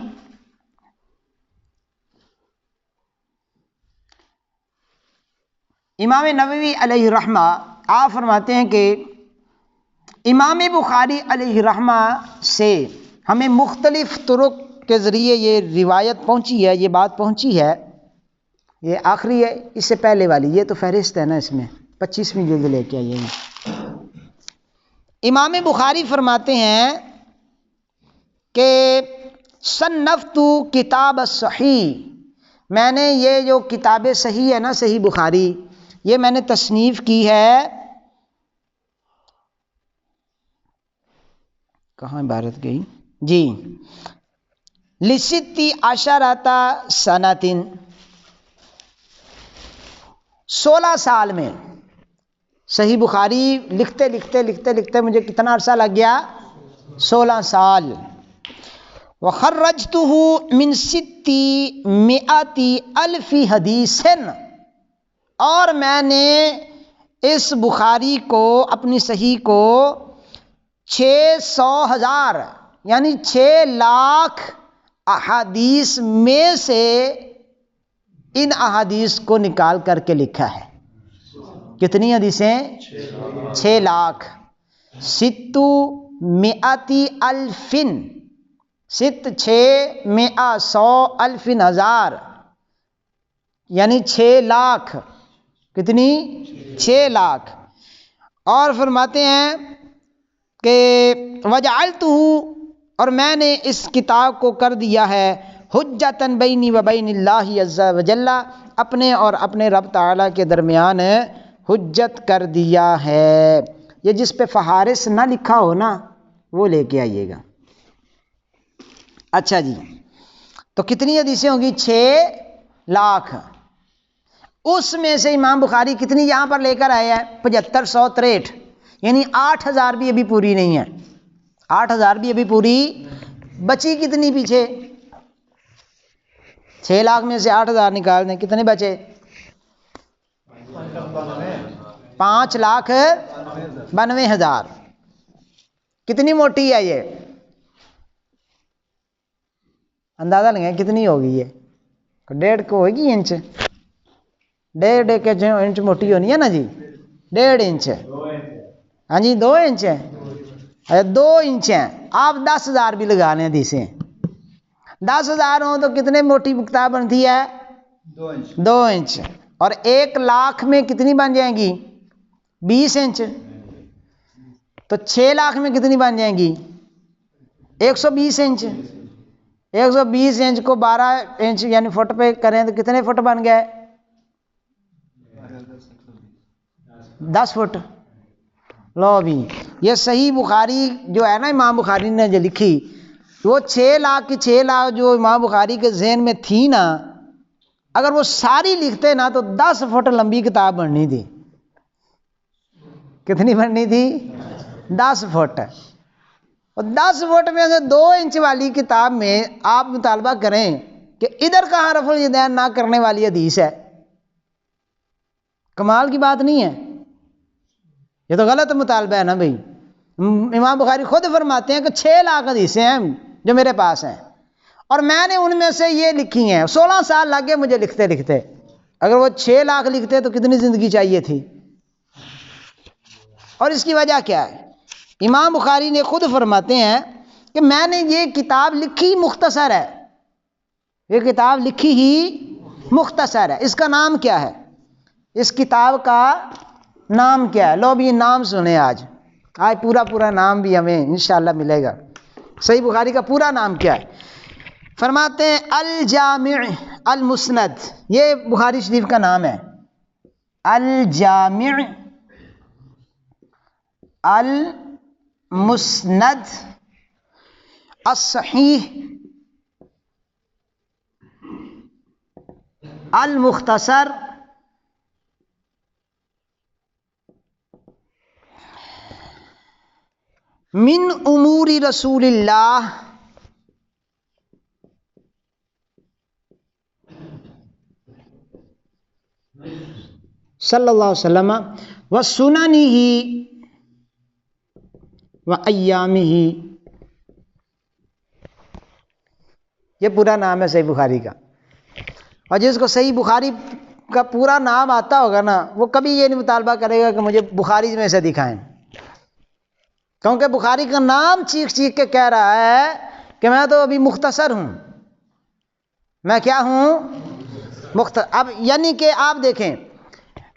A: امام نووی علیہ رحمہ آپ فرماتے ہیں کہ امام بخاری علیہ رحمہ سے ہمیں مختلف طرق کے ذریعے یہ روایت پہنچی ہے، یہ بات پہنچی ہے، یہ آخری ہے، اس سے پہلے والی، یہ تو فہرست ہے نا، اس میں 25ویں جلد لے کے آئیے. امام بخاری فرماتے ہیں کہ صنفت کتاب الصحیح، میں نے یہ جو کتاب صحیح ہے نا، صحیح بخاری، یہ میں نے تصنیف کی ہے. کہاں عبارت گئی جی، لستی عشرۃ سنۃ، 16 سال میں. صحیح بخاری لکھتے لکھتے لکھتے لکھتے مجھے کتنا عرصہ لگ گیا؟ 16 سال. وخرجتہ من 600,000 حدیث، اور میں نے اس بخاری کو، اپنی صحیح کو 600,000 یعنی 6 لاکھ احادیث میں سے ان احادیث کو نکال کر کے لکھا ہے. کتنی حدیثیں؟ 6 لاکھ. 600,000، 600,000 یعنی 6 لاکھ. کتنی؟ 6 لاکھ. اور فرماتے ہیں کہ وجعلتہ، اور میں نے اس کتاب کو کر دیا ہے حجتاً بینی و بین اللہ عز و جل، اپنے اور اپنے رب تعالیٰ کے درمیان حجت کر دیا ہے. یہ جس پہ فہارس نہ لکھا ہو نا، وہ لے کے آئیے گا. اچھا جی، تو کتنی حدیثیں ہوں گی؟ 6 لاکھ. اس میں سے امام بخاری کتنی یہاں پر لے کر آئے ہیں؟ 7563، یعنی 8000 بھی ابھی پوری نہیں ہے. 8000 بھی ابھی پوری، بچی کتنی پیچھے؟ 6 لاکھ میں سے 8000 نکال دیں، کتنے بچے؟ 5,92,000. کتنی موٹی ہے یہ؟ اندازہ لگائیں کتنی ہوگی یہ؟ 1.5 کو ہوگی انچ، 1.5 انچ موٹی ہونی ہے نا جی، 1.5 انچ. ہاں جی 2 انچ ہے، 2 انچ ہیں. آپ 10,000 بھی لگا لیں حدیثیں، 10,000 ہوں تو کتنے موٹی کتاب بنتی ہے؟ 2 انچ. اور 1 لاکھ میں کتنی بن جائیں گی؟ 20 انچ. تو 6 لاکھ میں کتنی بن جائیں گی؟ 120 انچ. 120 انچ کو 12 انچ یعنی فٹ پہ کریں تو کتنے فٹ بن گئے؟ 10 فٹ. لو بھی یہ صحیح بخاری جو ہے نا، امام بخاری نے جو لکھی، وہ 6 لاکھ کی 6 لاکھ جو امام بخاری کے ذہن میں تھی نا، اگر وہ ساری لکھتے نا تو 10 فٹ لمبی کتاب بننی تھی. کتنی بننی تھی؟ 10 فٹ. اور 10 فٹ میں سے 2 انچ والی کتاب میں آپ مطالبہ کریں کہ ادھر کہاں رفع الیدین نہ کرنے والی حدیث ہے؟ کمال کی بات نہیں ہے؟ یہ تو غلط مطالبہ ہے نا بھائی. امام بخاری خود فرماتے ہیں کہ 6 لاکھ حدیثیں ہیں جو میرے پاس ہیں، اور میں نے ان میں سے یہ لکھی ہیں. 16 سال لگ گئے مجھے لکھتے لکھتے. اگر وہ 6 لاکھ لکھتے تو کتنی زندگی چاہیے تھی؟ اور اس کی وجہ کیا ہے؟ امام بخاری نے خود فرماتے ہیں کہ میں نے یہ کتاب لکھی مختصر ہے، یہ کتاب لکھی ہی مختصر ہے. اس کا نام کیا ہے؟ اس کتاب کا نام کیا ہے؟ لو بھی نام سنیں. آج پورا نام بھی ہمیں انشاءاللہ ملے گا. صحیح بخاری کا پورا نام کیا ہے؟ فرماتے ہیں الجامع المسند. یہ بخاری شریف کا نام ہے، الجامع المسند الصحیح المختصر من امور رسول اللہ صلی اللہ علیہ وسلم و سننہ و ایامہ. یہ پورا نام ہے صحیح بخاری کا. اور جس کو صحیح بخاری کا پورا نام آتا ہوگا نا، وہ کبھی یہ نہیں مطالبہ کرے گا کہ مجھے بخاری میں سے دکھائیں، کیونکہ بخاری کا نام چیخ چیخ کے کہہ رہا ہے کہ میں تو ابھی مختصر ہوں، میں کیا ہوں؟ مختصر۔ اب یعنی کہ آپ دیکھیں،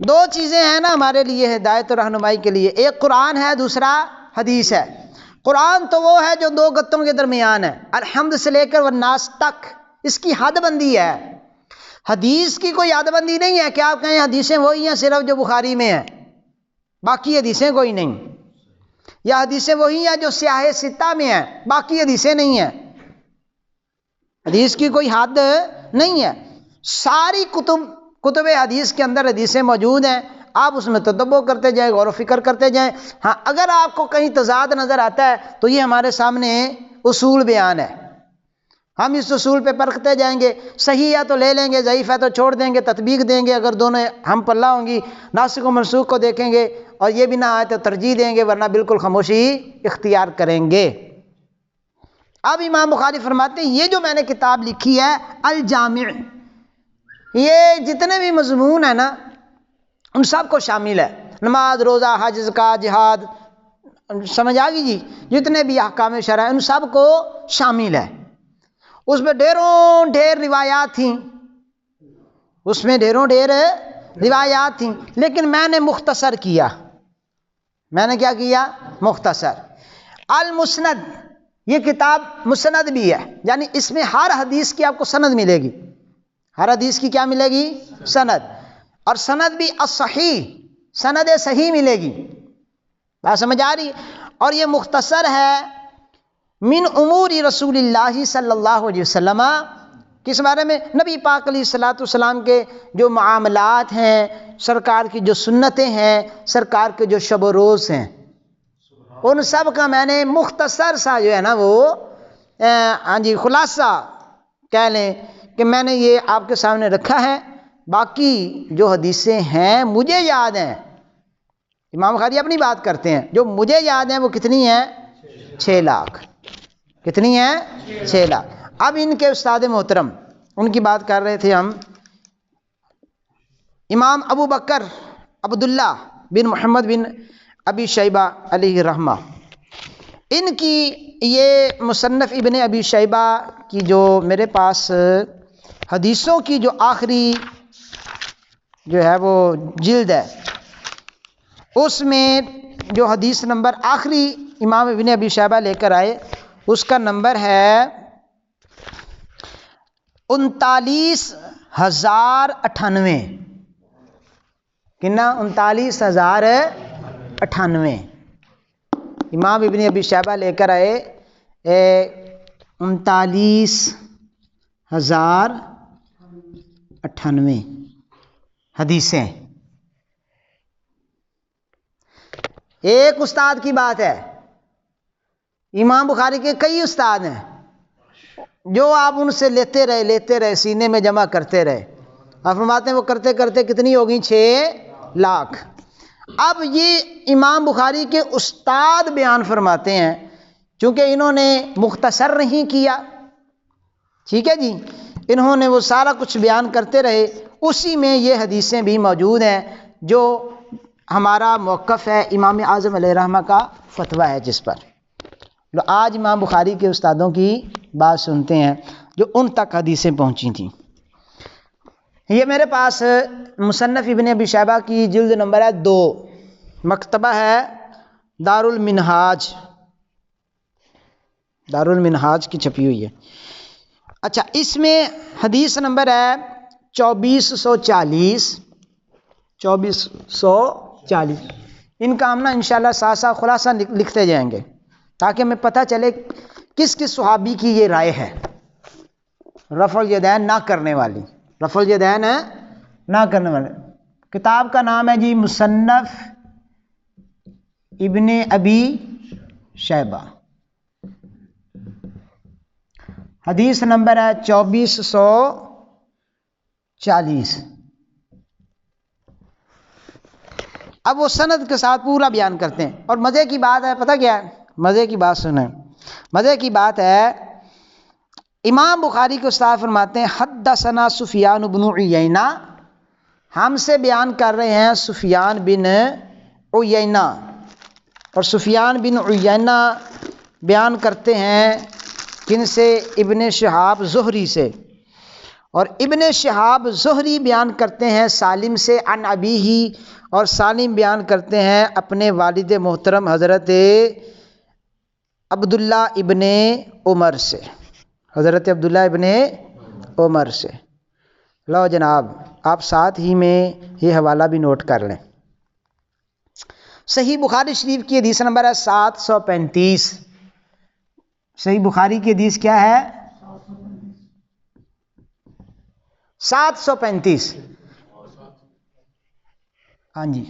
A: دو چیزیں ہیں نا ہمارے لیے ہدایت اور رہنمائی کے لیے، ایک قرآن ہے، دوسرا حدیث ہے۔ قرآن تو وہ ہے جو دو گتوں کے درمیان ہے، الحمد سے لے کر والناس تک، اس کی حد بندی ہے۔ حدیث کی کوئی حد بندی نہیں ہے کہ آپ کہیں حدیثیں وہی ہیں صرف جو بخاری میں ہیں، باقی حدیثیں کوئی نہیں، یا حدیثیں وہی ہیں جو سیاہ ستہ میں ہیں، باقی حدیثیں نہیں ہیں۔ حدیث کی کوئی حد نہیں ہے، ساری کتب حدیث کے اندر حدیثیں موجود ہیں، آپ اس میں تدبر کرتے جائیں، غور و فکر کرتے جائیں۔ ہاں اگر آپ کو کہیں تضاد نظر آتا ہے تو یہ ہمارے سامنے اصول بیان ہے، ہم اس اصول پہ پرکھتے جائیں گے، صحیح ہے تو لے لیں گے، ضعیف ہے تو چھوڑ دیں گے، تطبیق دیں گے اگر دونوں ہم پلہ ہوں گی، ناسخ و منسوخ کو دیکھیں گے، اور یہ بھی نہ آئے تو ترجیح دیں گے، ورنہ بالکل خاموشی اختیار کریں گے۔ اب امام بخاری فرماتے ہیں یہ جو میں نے کتاب لکھی ہے الجامع، یہ جتنے بھی مضمون ہیں نا ان سب کو شامل ہے، نماز، روزہ، حج، زکوٰۃ، جہاد، سمجھ آ گئی جی، جتنے بھی احکام شرع ہیں ان سب کو شامل ہے۔ اس میں ڈھیر روایات تھیں، اس میں ڈھیر روایات تھیں، لیکن میں نے مختصر کیا، میں نے کیا کیا؟ مختصر۔ المسند، یہ کتاب مسند بھی ہے، یعنی اس میں ہر حدیث کی آپ کو سند ملے گی، ہر حدیث کی کیا ملے گی؟ سند، اور سند بھی الصحیح، سند صحیح ملے گی، بات سمجھ آ رہی؟ اور یہ مختصر ہے من امور رسول اللہ صلی اللہ علیہ وسلم، کس بارے میں؟ نبی پاک علیہ الصلوۃ والسلام کے جو معاملات ہیں، سرکار کی جو سنتیں ہیں، سرکار کے جو شب و روز ہیں، ان سب کا میں نے مختصر سا جو ہے نا وہ ہاں جی خلاصہ کہہ لیں کہ میں نے یہ آپ کے سامنے رکھا ہے۔ باقی جو حدیثیں ہیں مجھے یاد ہیں، امام بخاری اپنی بات کرتے ہیں، جو مجھے یاد ہیں وہ کتنی ہیں؟ 6 لاکھ۔ کتنی ہیں؟ 6 لاکھ۔ اب ان کے استاد محترم ان کی بات کر رہے تھے ہم، امام ابو بکر عبداللہ بن محمد بن ابی شیبہ علیہ الرحمہ، ان کی یہ مصنف ابن ابی شیبہ کی جو میرے پاس حدیثوں کی جو آخری جو ہے وہ جلد ہے، اس میں جو حدیث نمبر آخری امام ابن ابی شیبہ لے کر آئے اس کا نمبر ہے 39,098۔ کتنا؟ 39,098 امام ابن ابی شیبہ لے کر آئے 39,098 حدیثیں۔ ایک استاد کی بات ہے، امام بخاری کے کئی استاد ہیں جو آپ ان سے لیتے رہے سینے میں جمع کرتے رہے، آپ فرماتے ہیں وہ کرتے کرتے کتنی ہوگی؟ 6 لاکھ۔ اب یہ امام بخاری کے استاد بیان فرماتے ہیں، چونکہ انہوں نے مختصر نہیں کیا، ٹھیک ہے جی، انہوں نے وہ سارا کچھ بیان کرتے رہے، اسی میں یہ حدیثیں بھی موجود ہیں جو ہمارا موقف ہے امام اعظم علیہ الرحمہ کا فتویٰ ہے جس پر آج امام بخاری کے استادوں کی بات سنتے ہیں جو ان تک حدیثیں پہنچی تھیں۔ یہ میرے پاس مصنف ابن ابی شیبہ کی جلد نمبر ہے 2، مکتبہ ہے دارالمنہاج کی چھپی ہوئی ہے۔ اچھا، اس میں حدیث نمبر ہے 2440۔ ان کا ہم نا انشاءاللہ ساتھ ساتھ خلاصہ لکھتے جائیں گے تاکہ ہمیں پتہ چلے کس کس صحابی کی یہ رائے ہے رفع الیدین نہ کرنے والی، رفع الیدین نہ کرنے والے۔ کتاب کا نام ہے جی مصنف ابن ابی شیبہ، حدیث نمبر ہے 2440۔ اب وہ سند کے ساتھ پورا بیان کرتے ہیں، اور مزے کی بات ہے، پتہ کیا ہے مزے کی بات؟ سنیں، مزے کی بات ہے، امام بخاری کے استاد فرماتے ہیں حدثنا سفیان بن عیینہ ہم سے بیان کر رہے ہیں سفیان بن عیینہ، اور سفیان بن عیینہ بیان کرتے ہیں کن سے؟ ابن شہاب زہری سے، اور ابن شہاب زہری بیان کرتے ہیں سالم سے عن ابیہ، اور سالم بیان کرتے ہیں اپنے والد محترم حضرت عبداللہ ابن عمر سے، حضرت عبداللہ ابن عمر سے۔ لو جناب، آپ ساتھ ہی میں یہ حوالہ بھی نوٹ کر لیں۔ صحیح بخاری شریف کی حدیث نمبر ہے 735۔ صحیح بخاری کی حدیث کیا ہے؟ 735۔ ہاں جی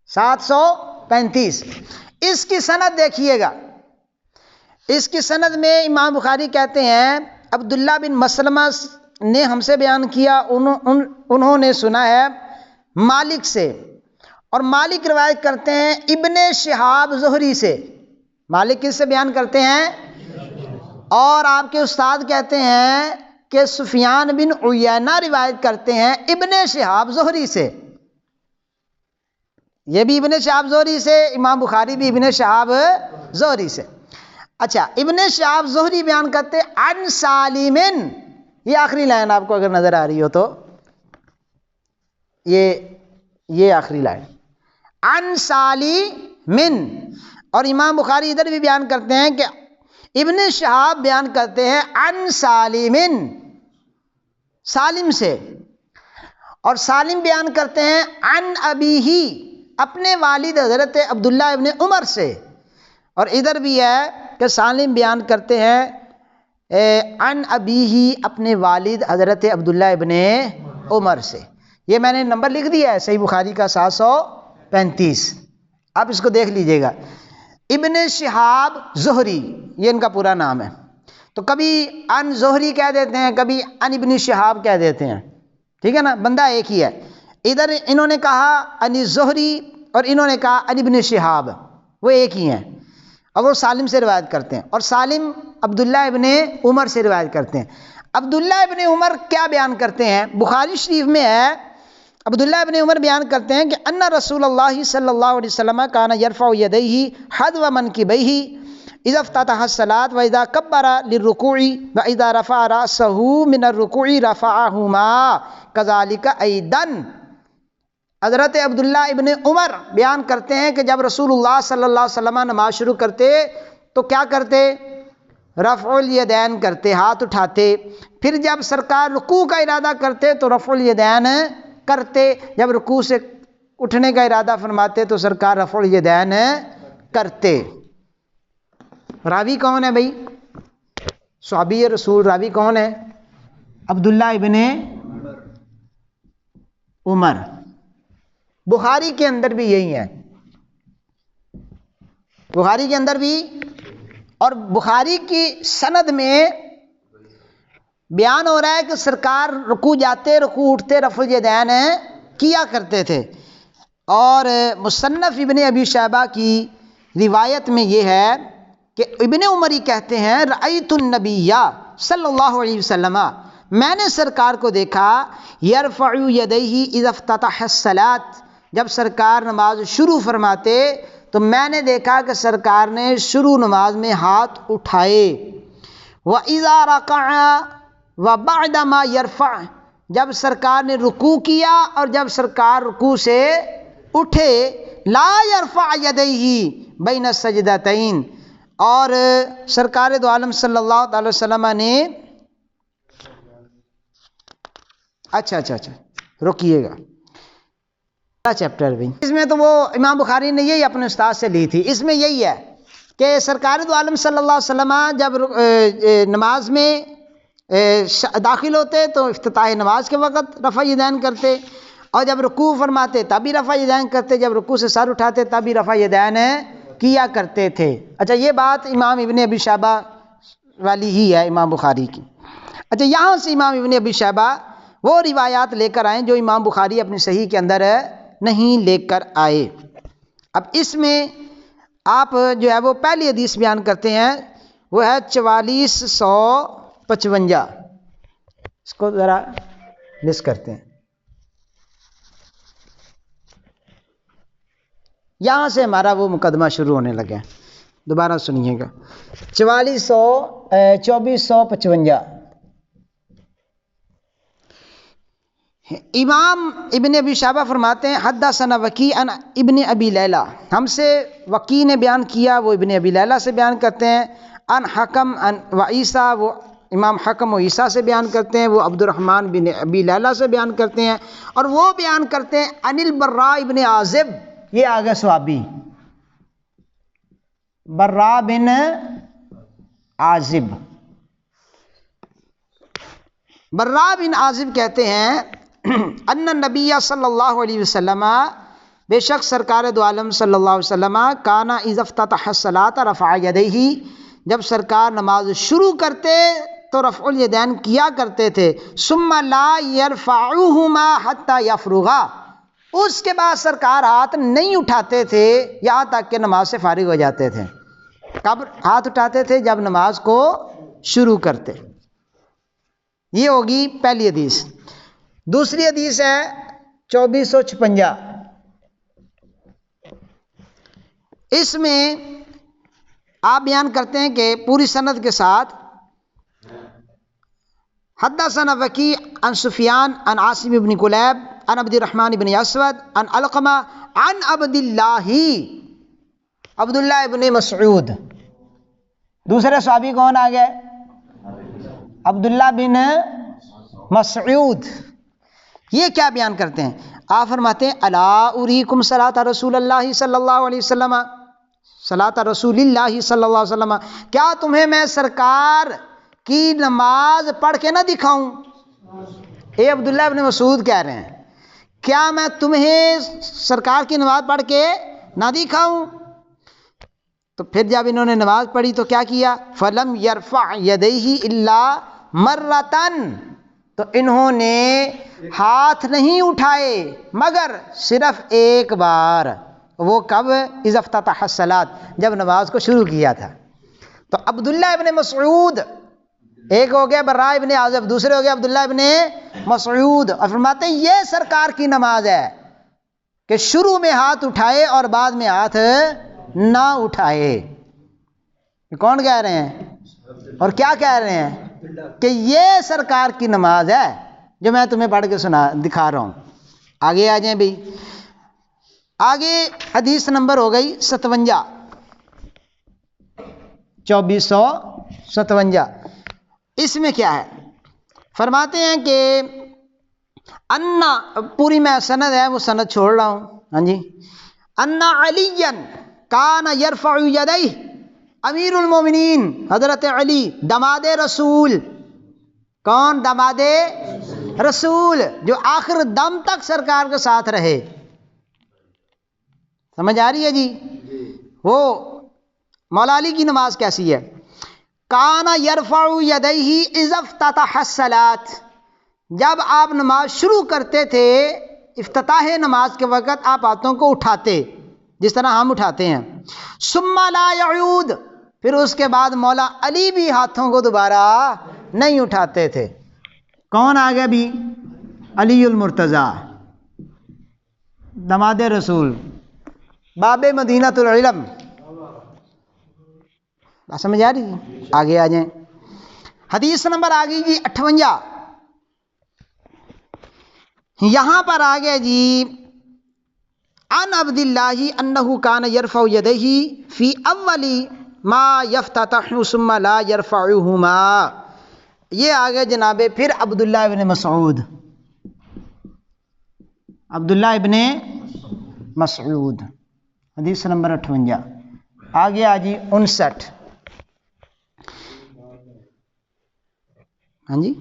A: 735۔ اس کی سند دیکھیے گا، اس کی سند میں امام بخاری کہتے ہیں عبداللہ بن مسلمہ نے ہم سے بیان کیا، انہوں نے سنا ہے مالک سے، اور مالک روایت کرتے ہیں ابن شہاب زہری سے۔ مالک کس سے بیان کرتے ہیں؟ اور آپ کے استاد کہتے ہیں کہ سفیان بن عیینہ روایت کرتے ہیں ابن شہاب زہری سے۔ یہ بھی ابن شہاب زہری سے، امام بخاری بھی ابن شہاب زہری سے۔ اچھا، ابن شہاب زہری بیان کرتے عن سالم، یہ آخری لائن آپ کو اگر نظر آ رہی ہو تو یہ آخری لائن عن سالم، اور امام بخاری ادھر بھی بیان کرتے ہیں کہ ابن شہاب بیان کرتے ہیں عن سالم، سالم سے، اور سالم بیان کرتے ہیں عن ابیہ، اپنے والد حضرت عبداللہ ابن عمر سے، اور ادھر بھی ہے کہ سالم بیان کرتے ہیں عن ابیہ، اپنے والد حضرت عبداللہ ابن عمر سے۔ یہ میں نے نمبر لکھ دیا ہے صحیح بخاری کا 735، آپ اس کو دیکھ لیجئے گا۔ ابن شہاب زہری یہ ان کا پورا نام ہے، تو کبھی ان زہری کہہ دیتے ہیں، کبھی ان ابن شہاب کہہ دیتے ہیں، ٹھیک ہے نا، بندہ ایک ہی ہے۔ ادھر انہوں نے کہا ان زہری اور انہوں نے کہا ان ابن شہاب، وہ ایک ہی ہیں، اور وہ سالم سے روایت کرتے ہیں، اور سالم عبداللہ ابن عمر سے روایت کرتے ہیں۔ عبداللہ ابن عمر کیا بیان کرتے ہیں؟ بخاری شریف میں ہے، عبداللہ ابن عمر بیان کرتے ہیں کہ ان رسول اللہ صلی اللہ علیہ وسلم کان یرفع یدیہ حذو منکبیہ اذا افتتح الصلاۃ واذا کبر للرکوع واذا رفع رأسہ من الرکوع رفعہما کذالک ایضا۔ حضرت عبداللہ ابن عمر بیان کرتے ہیں کہ جب رسول اللہ صلی اللہ علیہ وسلم نماز شروع کرتے تو کیا کرتے؟ رفع الیدین کرتے، ہاتھ اٹھاتے، پھر جب سرکار رکوع کا ارادہ کرتے تو رفع الیدین کرتے، جب رکوع سے اٹھنے کا ارادہ فرماتے تو سرکار رفع الیدین کرتے۔ راوی کون ہے بھائی؟ صحابی رسول راوی کون ہے؟ عبداللہ ابن عمر۔ بخاری کے اندر بھی یہی ہے، بخاری کے اندر بھی، اور بخاری کی سند میں بیان ہو رہا ہے کہ سرکار رکوع جاتے، رکوع اٹھتے، رفع الیدین کیا کرتے تھے۔ اور مصنف ابن ابی شیبہ کی روایت میں یہ ہے کہ ابن عمر ہی کہتے ہیں رأیت النبی صلی اللہ علیہ وسلم، میں نے سرکار کو دیکھا یرفع یدیہ اذا افتتح الصلاۃ، جب سرکار نماز شروع فرماتے تو میں نے دیکھا کہ سرکار نے شروع نماز میں ہاتھ اٹھائے۔ وَإِذَا رَكَعَ وَبَعْدَمَا يَرْفَعْ، جب سرکار نے رکوع کیا اور جب سرکار رکوع سے اٹھے لا يرفع یدیہ بین السجدتین، اور سرکار دو عالم صلی اللہ علیہ وسلم نے اچھا رکیے گا چیپٹر بھی، اس میں تو وہ امام بخاری نے یہی اپنے استاد سے لی تھی، اس میں یہی ہے کہ سرکار دو عالم صلی اللہ علیہ وسلم جب نماز میں داخل ہوتے تو افتتاح نماز کے وقت رفع یدین کرتے، اور جب رکوع فرماتے تب بھی رفع یدین کرتے، جب رکوع سے سر اٹھاتے تب بھی رفع یدین کیا کرتے تھے۔ اچھا، یہ بات امام ابن ابی شیبہ والی ہی ہے امام بخاری کی۔ اچھا، یہاں سے امام ابن ابی شیبہ وہ روایات لے کر آئیں جو امام بخاری اپنی صحیح کے اندر نہیں لے کر آئے۔ اب اس میں آپ جو ہے وہ پہلی حدیث بیان کرتے ہیں، وہ ہے 4455، اس کو ذرا مس کرتے ہیں. یہاں سے ہمارا وہ مقدمہ شروع ہونے لگا. دوبارہ سنیے گا. 2455 امام ابن ابی شیبہ فرماتے ہیں حدثنا وکی عن ابن ابی لیلہ، ہم سے وکی نے بیان کیا، وہ ابن ابی لیلہ سے بیان کرتے ہیں. عن حکم عن و عیسیٰ، وہ امام حکم و عیسیٰ سے بیان کرتے ہیں، وہ عبد الرحمن بن ابی لیلہ سے بیان کرتے ہیں، اور وہ بیان کرتے ہیں عن البراء ابن عازب. یہ آگے صحابی براء بن عازب. براء بن عازب کہتے ہیں ان النبی صلی اللہ علیہ وسلم، بے شک سرکار دو عالم صلی اللہ علیہ وسلم، کانا اذا افتتح الصلاۃ رفع یدیہ، جب سرکار نماز شروع کرتے تو رفع الیدین کیا کرتے تھے. ثم لا یرفعہما حتی یفرغا، اس کے بعد سرکار ہاتھ نہیں اٹھاتے تھے یہاں تک کہ نماز سے فارغ ہو جاتے تھے. کب ہاتھ اٹھاتے تھے؟ جب نماز کو شروع کرتے. یہ ہوگی پہلی حدیث. دوسری حدیث ہے 2456. اس میں آپ بیان کرتے ہیں کہ پوری سند کے ساتھ حدثنا وکی عن سفیان عن عاصم بن کلیب عن عبد الرحمن بن اسود عن علقمہ عن عبداللہ ابن مسعود. دوسرے صحابی کون آ گئے؟ عبداللہ بن مسعود. یہ کیا بیان کرتے ہیں؟ آپ فرماتے ہیں الا اریکم صلاۃ رسول اللہ صلی اللہ علیہ وسلم، صلاۃ رسول اللہ صلی اللہ علیہ وسلم، کیا تمہیں میں سرکار کی نماز پڑھ کے نہ دکھاؤں؟ اے عبداللہ ابن مسعود کہہ رہے ہیں کیا میں تمہیں سرکار کی نماز پڑھ کے نہ دکھاؤں؟ تو پھر جب انہوں نے نماز پڑھی تو کیا کیا؟ فلم یرفع یدیہ الا مرتن، تو انہوں نے ہاتھ نہیں اٹھائے مگر صرف ایک بار. وہ کب؟ اذا افتتح الصلاۃ، جب نماز کو شروع کیا تھا. تو عبداللہ ابن مسعود، ایک ہو گیا براء ابن عازب، دوسرے ہو گیا عبداللہ ابن مسعود، اور فرماتے ہیں یہ سرکار کی نماز ہے کہ شروع میں ہاتھ اٹھائے اور بعد میں ہاتھ نہ اٹھائے. کون کہہ رہے ہیں اور کیا کہہ رہے ہیں؟ کہ یہ سرکار کی نماز ہے جو میں تمہیں پڑھ کے دکھا رہا ہوں. آگے آ جائیں بھائی. آگے حدیث نمبر ہو گئی 57، 2457. اس میں کیا ہے؟ فرماتے ہیں کہ انا، پوری میں سند ہے وہ سند چھوڑ رہا ہوں. ہاں جی. انا علی کان یرفع یدیہ، امیر المومنین حضرت علی داماد رسول. کون؟ داماد رسول، جو آخر دم تک سرکار کے ساتھ رہے. سمجھ آ رہی ہے جی؟ وہ مولا علی کی نماز کیسی ہے؟ کان یرفع یدیہ اذا افتتح الصلاۃ، جب آپ نماز شروع کرتے تھے افتتاح نماز کے وقت آپ ہاتھوں کو اٹھاتے جس طرح ہم اٹھاتے ہیں. ثم لا یعود، پھر اس کے بعد مولا علی بھی ہاتھوں کو دوبارہ نہیں اٹھاتے تھے. کون آ گیا بھی؟ علی المرتضیٰ داماد رسول، باب مدینۃ العلم. بات سمجھ آ رہی؟ آگے آ جائیں. حدیث نمبر آ گئی جی 58. یہاں پر آ گیا جی عن عبداللہ انہ کان یرفع یدیہ فی اول ما یفتتح ثم لا یرفعہما. یہ آگے جناب پھر عبداللہ ابن مسعود، عبداللہ ابن مسعود. حدیث نمبر 58. آگے آ جی 59. ہاں جی.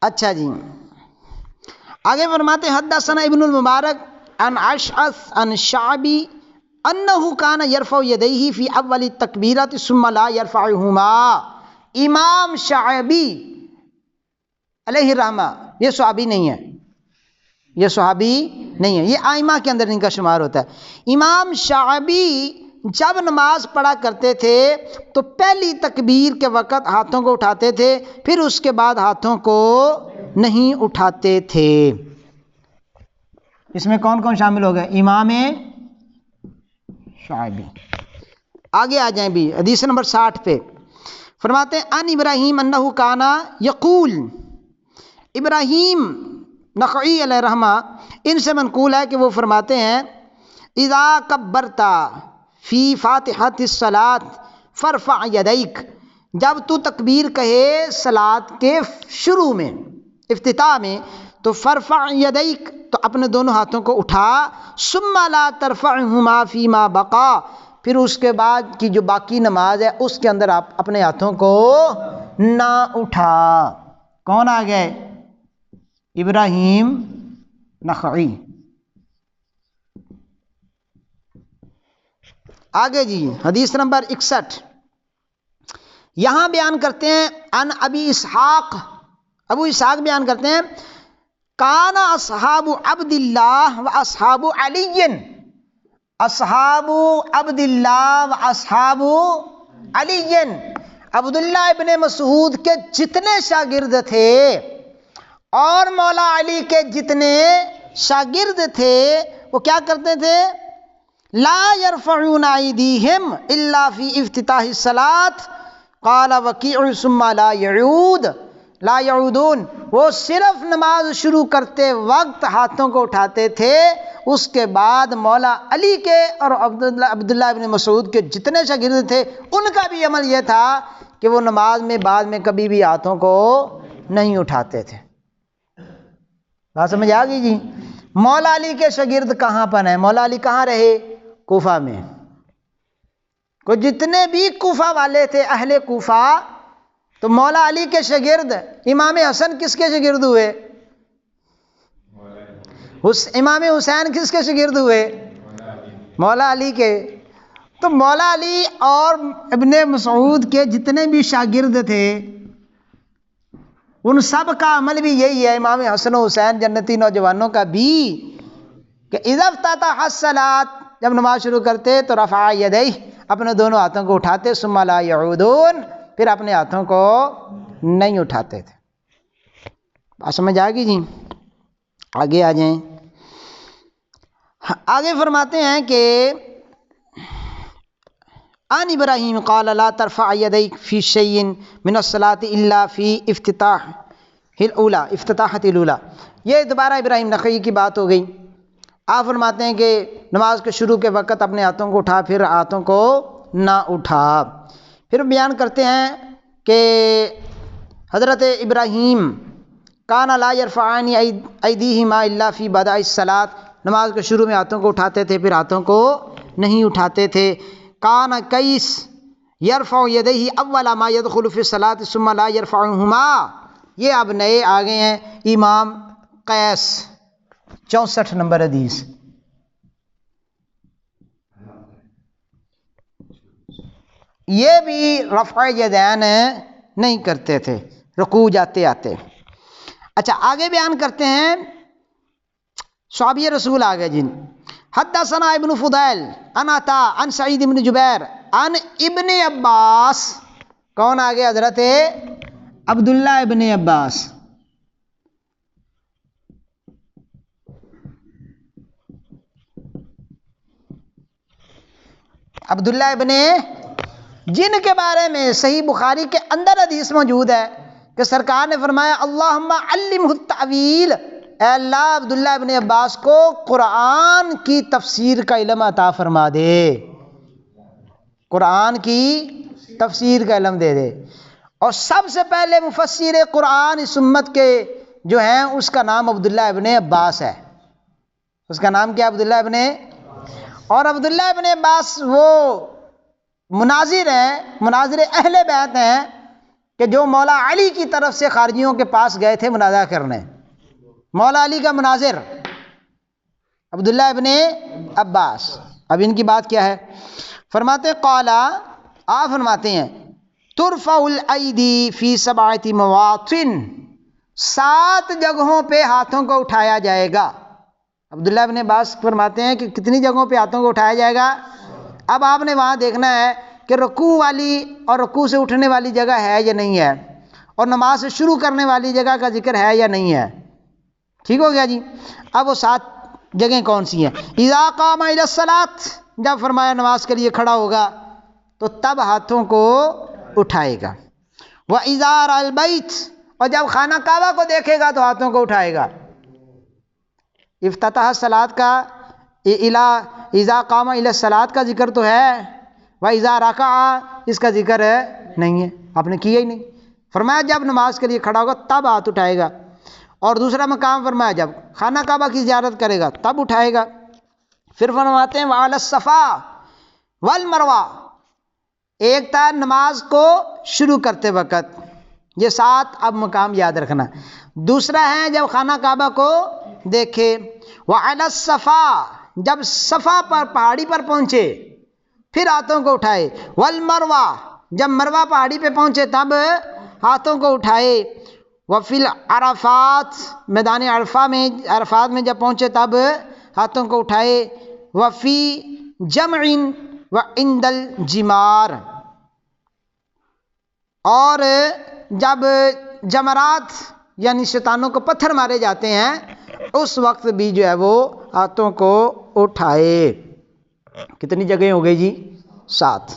A: اچھا جی. آگے فرماتے حدثنا ابن المبارک عن اشعث عن شعبی انہ کان یرفع یدیہ فی اول التکبیرۃ ثم لا یرفعہما. امام شعبی علیہ الرحمہ، یہ صحابی نہیں ہے، یہ صحابی نہیں ہے، یہ آئمہ کے اندر ان کا شمار ہوتا ہے۔ امام شعبی جب نماز پڑھا کرتے تھے تو پہلی تکبیر کے وقت ہاتھوں کو اٹھاتے تھے، پھر اس کے بعد ہاتھوں کو نہیں اٹھاتے تھے۔ اس میں کون کون شامل ہو گئے؟ امام شعبی۔ آگے آ جائیں بھی حدیث نمبر 60 پہ، فرماتے ہیں ان ابراہیم انہ کانا یقول، ابراہیم نخعی علیہ رحمہ ان سے منقول ہے کہ وہ فرماتے ہیں اذا کبرتا فی فاتحۃ الصلاۃ فرفع یدیک، جب تو تکبیر کہے صلاۃ کے شروع میں، افتتاح میں، تو فرفع یدیک، تو اپنے دونوں ہاتھوں کو اٹھا، ثم لا ترفعہما فیما بقا، پھر اس کے بعد کی جو باقی نماز ہے اس کے اندر آپ اپنے ہاتھوں کو نہ اٹھا۔ کون آ گئے؟ ابراہیم نخعی۔ آگے جی حدیث نمبر 61 یہاں بیان کرتے ہیں ان ابی اسحاق، ابو اسحاق بیان کرتے ہیں کان اصحاب عبد اللہ و اصحاب علی، اصحاب عبد اللہ و اصحاب علی، عبداللہ ابن مسعود کے جتنے شاگرد تھے اور مولا علی کے جتنے شاگرد تھے وہ کیا کرتے تھے؟ لا يرفعون ایدیہم الا فی افتتاح الصلاۃ، قال وکیع ثم لا یعودون، وہ صرف نماز شروع کرتے وقت ہاتھوں کو اٹھاتے تھے، اس کے بعد مولا علی کے اور عبداللہ ابن مسعود کے جتنے شاگرد تھے ان کا بھی عمل یہ تھا کہ وہ نماز میں بعد میں کبھی بھی ہاتھوں کو نہیں اٹھاتے تھے۔ بات سمجھ آ گئی جی؟ مولا علی کے شاگرد کہاں پر ہیں؟ مولا علی کہاں رہے؟ کوفہ میں۔ کو جتنے بھی کوفہ والے تھے اہل کوفہ، تو مولا علی کے شاگرد امام حسن کس کے شاگرد ہوئے؟ امام حسین کس کے شاگرد ہوئے؟ مولا علی کے۔ تو مولا علی اور ابن مسعود کے جتنے بھی شاگرد تھے ان سب کا عمل بھی یہی ہے، امام حسن و حسین جنتی نوجوانوں کا بھی، کہ اذا افتتح الصلاۃ، جب نماز شروع کرتے تو رفع یدیہ، اپنے دونوں ہاتھوں کو اٹھاتے، ثم لا یعودون، پھر اپنے ہاتھوں کو نہیں اٹھاتے تھے۔ بات سمجھ آ گئی جی؟ آگے آ جائیں، آگے فرماتے ہیں کہ ان ابراہیم قال لا ترفع یدیک فی شیء من الصلاۃ الا فی افتتاحۃ الاولی، یہ دوبارہ ابراہیم نخعی کی بات ہو گئی۔ آپ فرماتے ہیں کہ نماز کے شروع کے وقت اپنے ہاتھوں کو اٹھا، پھر ہاتھوں کو نہ اٹھا۔ پھر بیان کرتے ہیں کہ حضرت ابراہیم کان لا یرفعان ایدیہما الا فی بداء الصلاۃ، نماز کے شروع میں ہاتھوں کو اٹھاتے تھے، پھر ہاتھوں کو نہیں اٹھاتے تھے۔ کان قیس یرفع یدیہ اول ما یدخل فی الصلاۃ ثم لا یرفعہما، یہ اب نئے آ گئے ہیں، امام قیس، 64 نمبر حدیث۔ یہ بھی رفع یدین نہیں کرتے تھے رکوع جاتے آتے۔ اچھا آگے بیان کرتے ہیں صحابی رسول آگے جن، حدثنا ابن فضیل عن عطاء عن سعید بن جبیر عن ابن عباس، کون آگے؟ حضرت عبداللہ ابن عباس۔ عبداللہ ابن، جن کے بارے میں صحیح بخاری کے اندر حدیث موجود ہے کہ سرکار نے فرمایا اللہم علمہ التأویل، اے اللہ عبداللہ ابن عباس کو قرآن کی تفسیر کا علم عطا فرما دے، قرآن کی تفسیر کا علم دے دے۔ اور سب سے پہلے مفسر قرآن اس امت کے جو ہیں اس کا نام عبداللہ ابن عباس ہے۔ اس کا نام کیا؟ عبداللہ ابن، اور عبداللہ ابن عباس وہ مناظر ہیں، مناظر اہل بیت ہیں کہ جو مولا علی کی طرف سے خارجیوں کے پاس گئے تھے مناظرہ کرنے، مولا علی کا مناظر عبداللہ ابن عباس۔ اب ان کی بات کیا ہے؟ فرماتے قالا، آپ فرماتے ہیں ترفع الایدی فی سبعۃ مواطن، 7 جگہوں پہ ہاتھوں کو اٹھایا جائے گا۔ عبداللہ ابن عباس فرماتے ہیں کہ کتنی جگہوں پہ ہاتھوں کو اٹھایا جائے گا؟ اب آپ نے وہاں دیکھنا ہے کہ رکوع والی اور رکوع سے اٹھنے والی جگہ ہے یا نہیں ہے، اور نماز سے شروع کرنے والی جگہ کا ذکر ہے یا نہیں ہے۔ ٹھیک ہو گیا جی۔ اب وہ 7 جگہیں کون سی ہیں؟ اذا قام الی الصلاۃ، جب فرمایا نماز کے لیے کھڑا ہوگا تو تب ہاتھوں کو اٹھائے گا۔ وَإِذَا رَأَى الْبَيْتَ، اور جب خانہ کعبہ کو دیکھے گا تو ہاتھوں کو اٹھائے گا۔ افتتاح الصلاۃ کا اذا قام الی الصلاۃ کا ذکر تو ہے، وَإِذَا رَكَعَ اس کا ذکر نہیں ہے، آپ نے کیا ہی نہیں۔ فرمایا جب نماز کے لیے کھڑا ہوگا تب ہاتھ اٹھائے گا، اور دوسرا مقام فرمایا جب خانہ کعبہ کی زیارت کرے گا تب اٹھائے گا۔ پھر فرماتے ہیں وَعَلَى الصَّفَا وَالْمَرْوَةِ، ایک تھا نماز کو شروع کرتے وقت، یہ 7 اب مقام یاد رکھنا۔ دوسرا ہے جب خانہ کعبہ کو دیکھے، وَعَلَى الصَّفَا جب صفا پر پہاڑی پر پہنچے پھر ہاتھوں کو اٹھائے، وَالْمَرْوَةِ جب مروہ پہاڑی پہ پہنچے تب ہاتھوں کو اٹھائے، وَفِي الْعَرَفَاتِ میدان عرفات میں جب پہنچے تب ہاتھوں کو اٹھائے، وَفِي جَمْعٍ وَعِنْدَ الْجِمَارِ اور جب جمرات یعنی شیطانوں کو پتھر مارے جاتے ہیں اس وقت بھی جو ہے وہ ہاتھوں کو اٹھائے۔ کتنی جگہیں ہو گئی جی؟ 7۔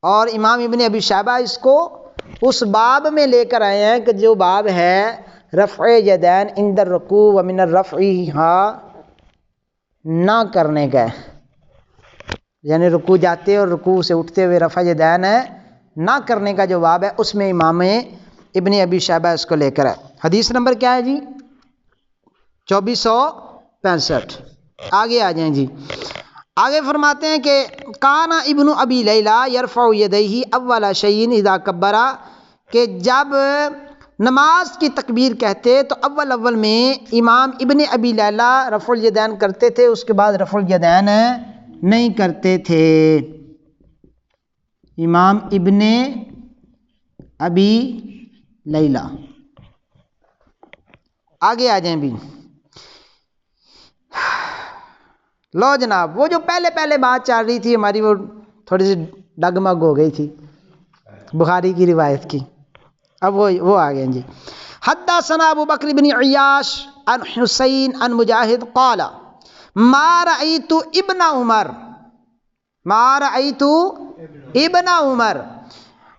A: اور امام ابن ابی شیبہ اس کو اس باب میں لے کر آئے ہیں کہ جو باب ہے رفع یدین عند الرکوع ومن الرفعہا نہ کرنے کا، یعنی رکوع جاتے اور رکوع سے اٹھتے ہوئے رفع یدین نہ کرنے کا جو باب ہے اس میں امام ابن ابی شیبہ اس کو لے کر آئے۔ حدیث نمبر کیا ہے جی؟ 2465۔ آگے آ جائیں جی۔ آگے فرماتے ہیں کہ کانا ابن ابی لیلہ یرفع یدیہ اول شیء اذا کبر، کہ جب نماز کی تکبیر کہتے تو اول میں امام ابن ابی لیلہ رفع الیدین کرتے تھے، اس کے بعد رفع الیدین نہیں کرتے تھے۔ امام ابن ابی لیلہ۔ آگے آ جائیں بھی۔ لو جناب، وہ جو پہلے بات چل رہی تھی ہماری وہ تھوڑی سی ڈگمگ ہو گئی تھی بخاری کی روایت کی، اب وہ آ گئے جی۔ حدثنا ابو بکر بن عیاش عن حسین عن مجاہد قال ما رأیت ابن عمر،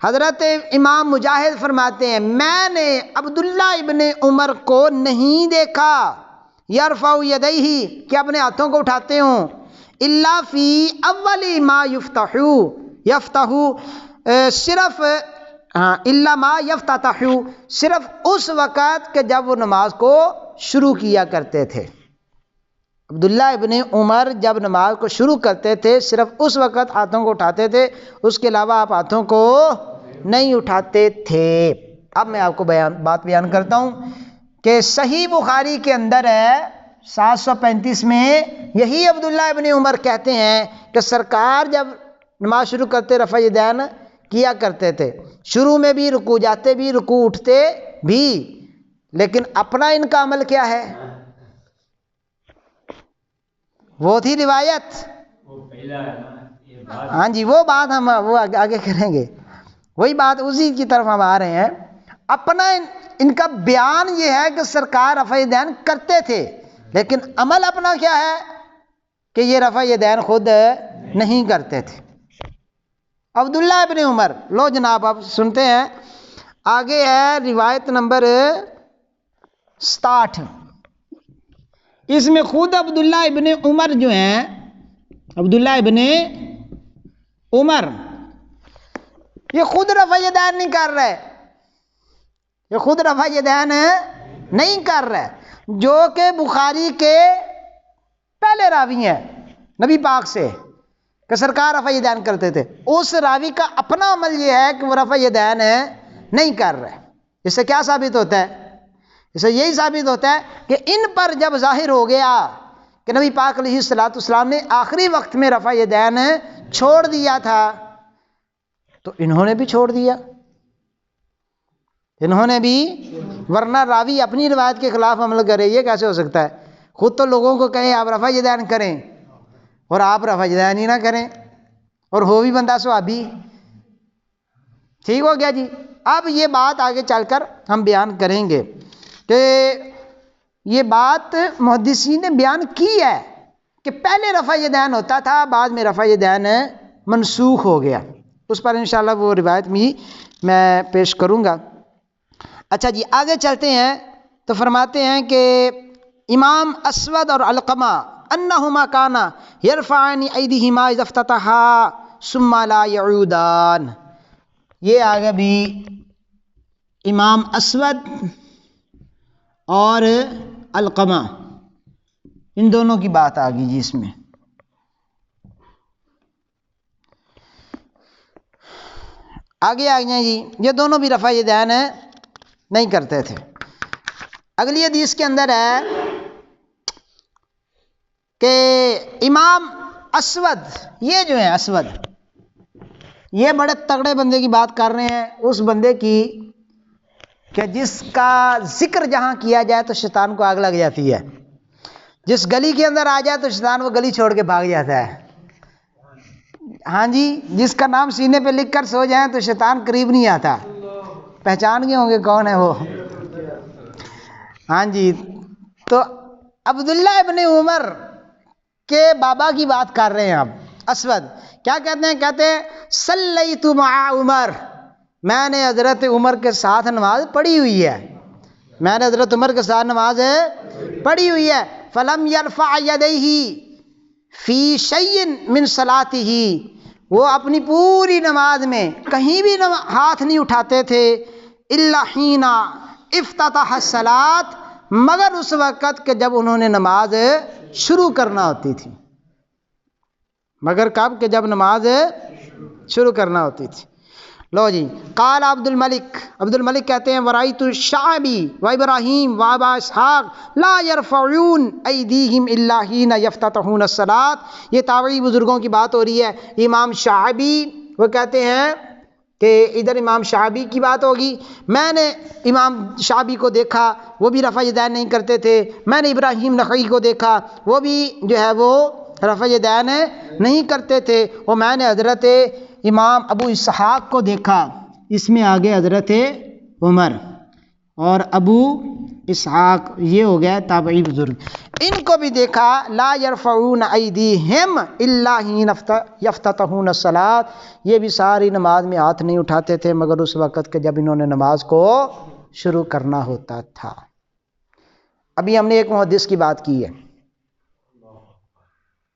A: حضرت امام مجاہد فرماتے ہیں میں نے عبداللہ ابن عمر کو نہیں دیکھا یرفع یدیہ کہ اپنے ہاتھوں کو اٹھاتے ہوں، الا فی اول ما یفتح صرف الا ما یفتتح صرف اس وقت کہ جب وہ نماز کو شروع کیا کرتے تھے۔ عبداللہ ابن عمر جب نماز کو شروع کرتے تھے صرف اس وقت ہاتھوں کو اٹھاتے تھے، اس کے علاوہ آپ ہاتھوں کو نہیں اٹھاتے تھے۔ اب میں آپ کو بات بیان کرتا ہوں کہ صحیح بخاری کے اندر ہے 735 میں یہی عبداللہ ابن عمر کہتے ہیں کہ سرکار جب نماز شروع کرتے رفع یدین کیا کرتے تھے، شروع میں بھی رکوع جاتے بھی رکوع اٹھتے بھی، لیکن اپنا ان کا عمل کیا ہے؟ وہ تھی روایت، ہاں جی وہ بات ہم وہ آگے کریں گے، وہی بات اسی کی طرف ہم آ رہے ہیں۔ اپنا ان کا بیان یہ ہے کہ سرکار رفع یدین کرتے تھے، لیکن عمل اپنا کیا ہے کہ یہ رفع یدین خود نہیں کرتے تھے۔ عبداللہ ابن عمر، لو جناب آپ سنتے ہیں، آگے ہے روایت نمبر 67۔ اس میں خود عبداللہ ابن عمر جو ہیں، عبداللہ ابن عمر یہ خود رفع یدین نہیں کر رہے، یہ خود رفع یدین نہیں کر رہے، جو کہ بخاری کے پہلے راوی ہیں نبی پاک سے کہ سرکار رفع یدین کرتے تھے، اس راوی کا اپنا عمل یہ ہے کہ وہ رفع یدین نہیں کر رہے۔ اس سے کیا ثابت ہوتا ہے؟ اس سے یہی ثابت ہوتا ہے کہ ان پر جب ظاہر ہو گیا کہ نبی پاک علیہ الصلوۃ والسلام نے آخری وقت میں رفع یدین چھوڑ دیا تھا تو انہوں نے بھی چھوڑ دیا۔ انہوں نے بھی، ورنہ راوی اپنی روایت کے خلاف عمل کرے، یہ کیسے ہو سکتا ہے؟ خود تو لوگوں کو کہیں آپ رفع یدین کریں اور آپ رفع یدین ہی نہ کریں، اور ہو بھی بندہ صحابی. ٹھیک ہو گیا جی. اب یہ بات آگے چل کر ہم بیان کریں گے کہ یہ بات محدثین نے بیان کی ہے کہ پہلے رفع یدین ہوتا تھا، بعد میں رفع یدین منسوخ ہو گیا. اس پر انشاءاللہ وہ روایت بھی میں پیش کروں گا. اچھا جی، آگے چلتے ہیں تو فرماتے ہیں کہ امام اسود اور علقمہ انہما کانا یرفعان ایدیہما اذا افتتحا ثم لا یعودان. یہ آگے بھی امام اسود اور علقمہ ان دونوں کی بات آ گئی جی. اس میں آگے آ گئے جی، یہ دونوں بھی رفع یدین نہیں کرتے تھے. اگلی حدیث کے اندر ہے کہ امام اسود، یہ جو ہے اسود، یہ بڑے تگڑے بندے کی بات کر رہے ہیں، اس بندے کی کہ جس کا ذکر جہاں کیا جائے تو شیطان کو آگ لگ جاتی ہے، جس گلی کے اندر آ جائے تو شیطان وہ گلی چھوڑ کے بھاگ جاتا ہے. ہاں جی، جس کا نام سینے پہ لکھ کر سو جائیں تو شیطان قریب نہیں آتا. پہچان گئے ہوں گے کون ہے وہ. ہاں جی، تو عبداللہ ابن عمر کے بابا کی بات کر رہے ہیں اب اسود. کیا کہتے ہیں؟ کہتے ہیں صلیت مع عمر، میں نے حضرت عمر کے ساتھ نماز پڑھی ہوئی ہے، میں نے حضرت عمر کے ساتھ نماز پڑھی ہوئی ہے. فلم یرفع یدیہ فی شیء من صلاتہ، وہ اپنی پوری نماز میں کہیں بھی ہاتھ نہیں اٹھاتے تھے. الا حین افتتح الصلاۃ، مگر اس وقت کہ جب انہوں نے نماز شروع کرنا ہوتی تھی. مگر کب؟ کہ جب نماز شروع کرنا ہوتی تھی. لو جی، قال عبد الملک کہتے ہیں ورأیت الشعبی و ابراہیم و ابا اسحاق لا یرفعون ایدیہم الا حین یفتتحون الصلاۃ. یہ تابعی بزرگوں کی بات ہو رہی ہے. امام شعبی وہ کہتے ہیں کہ ادھر امام شعبی کی بات ہوگی، میں نے امام شعبی کو دیکھا وہ بھی رفع یدین نہیں کرتے تھے. میں نے ابراہیم نخعی کو دیکھا وہ بھی جو ہے وہ رفع یدین نہیں کرتے تھے. اور میں نے حضرت امام ابو اسحاق کو دیکھا، اس میں آگے حضرت عمر اور ابو اسحاق یہ ہو گیا تابعی بزرگ، ان کو بھی دیکھا لا یرفعون ایدیہم الا حین یفتتحون الصلاۃ، یہ بھی ساری نماز میں ہاتھ نہیں اٹھاتے تھے مگر اس وقت کہ جب انہوں نے نماز کو شروع کرنا ہوتا تھا. ابھی ہم نے ایک محدث کی بات کی ہے،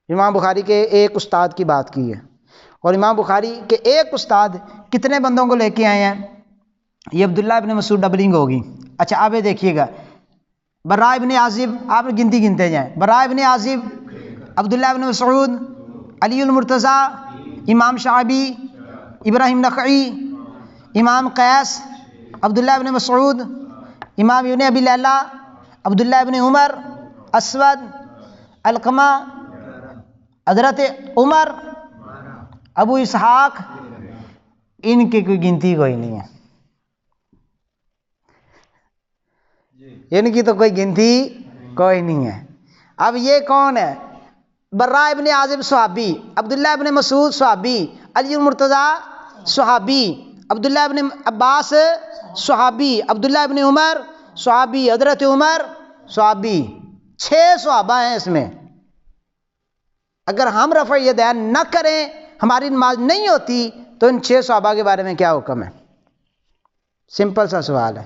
A: امام بخاری کے ایک استاد کی بات کی ہے، اور امام بخاری کے ایک استاد کتنے بندوں کو لے کے آئے ہیں؟ یہ عبداللہ ابن مسعود ڈبلنگ ہوگی. اچھا آپ یہ دیکھیے گا، براء ابن عازب، آپ گنتے جائیں، براء ابن عازب، عبداللہ ابن مسعود، علی المرتضی، امام شعبی، ابراہیم نخعی، امام قیس، عبداللہ ابن مسعود، امام ابن ابی لیلہ، عبداللہ ابن عمر، اسود، علقمہ، حضرت عمر، ابو اسحاق، ان کی کوئی گنتی کوئی نہیں ہے، ان کی تو کوئی گنتی کوئی نہیں ہے. اب یہ کون ہے؟ براء ابن عازب صحابی، عبداللہ ابن مسعود صحابی، علی المرتضی صحابی، عبداللہ ابن عباس صحابی، عبداللہ ابن عمر صحابی، حضرت عمر صحابی. 6 صحابہ ہیں اس میں. اگر ہم رفع یدین نہ کریں ہماری نماز نہیں ہوتی تو ان 6 صحابہ کے بارے میں کیا حکم ہے؟ سمپل سا سوال ہے.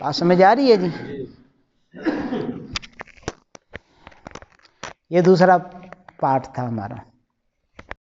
A: بات سمجھ آ رہی ہے جی؟ یہ دوسرا پارٹ تھا ہمارا.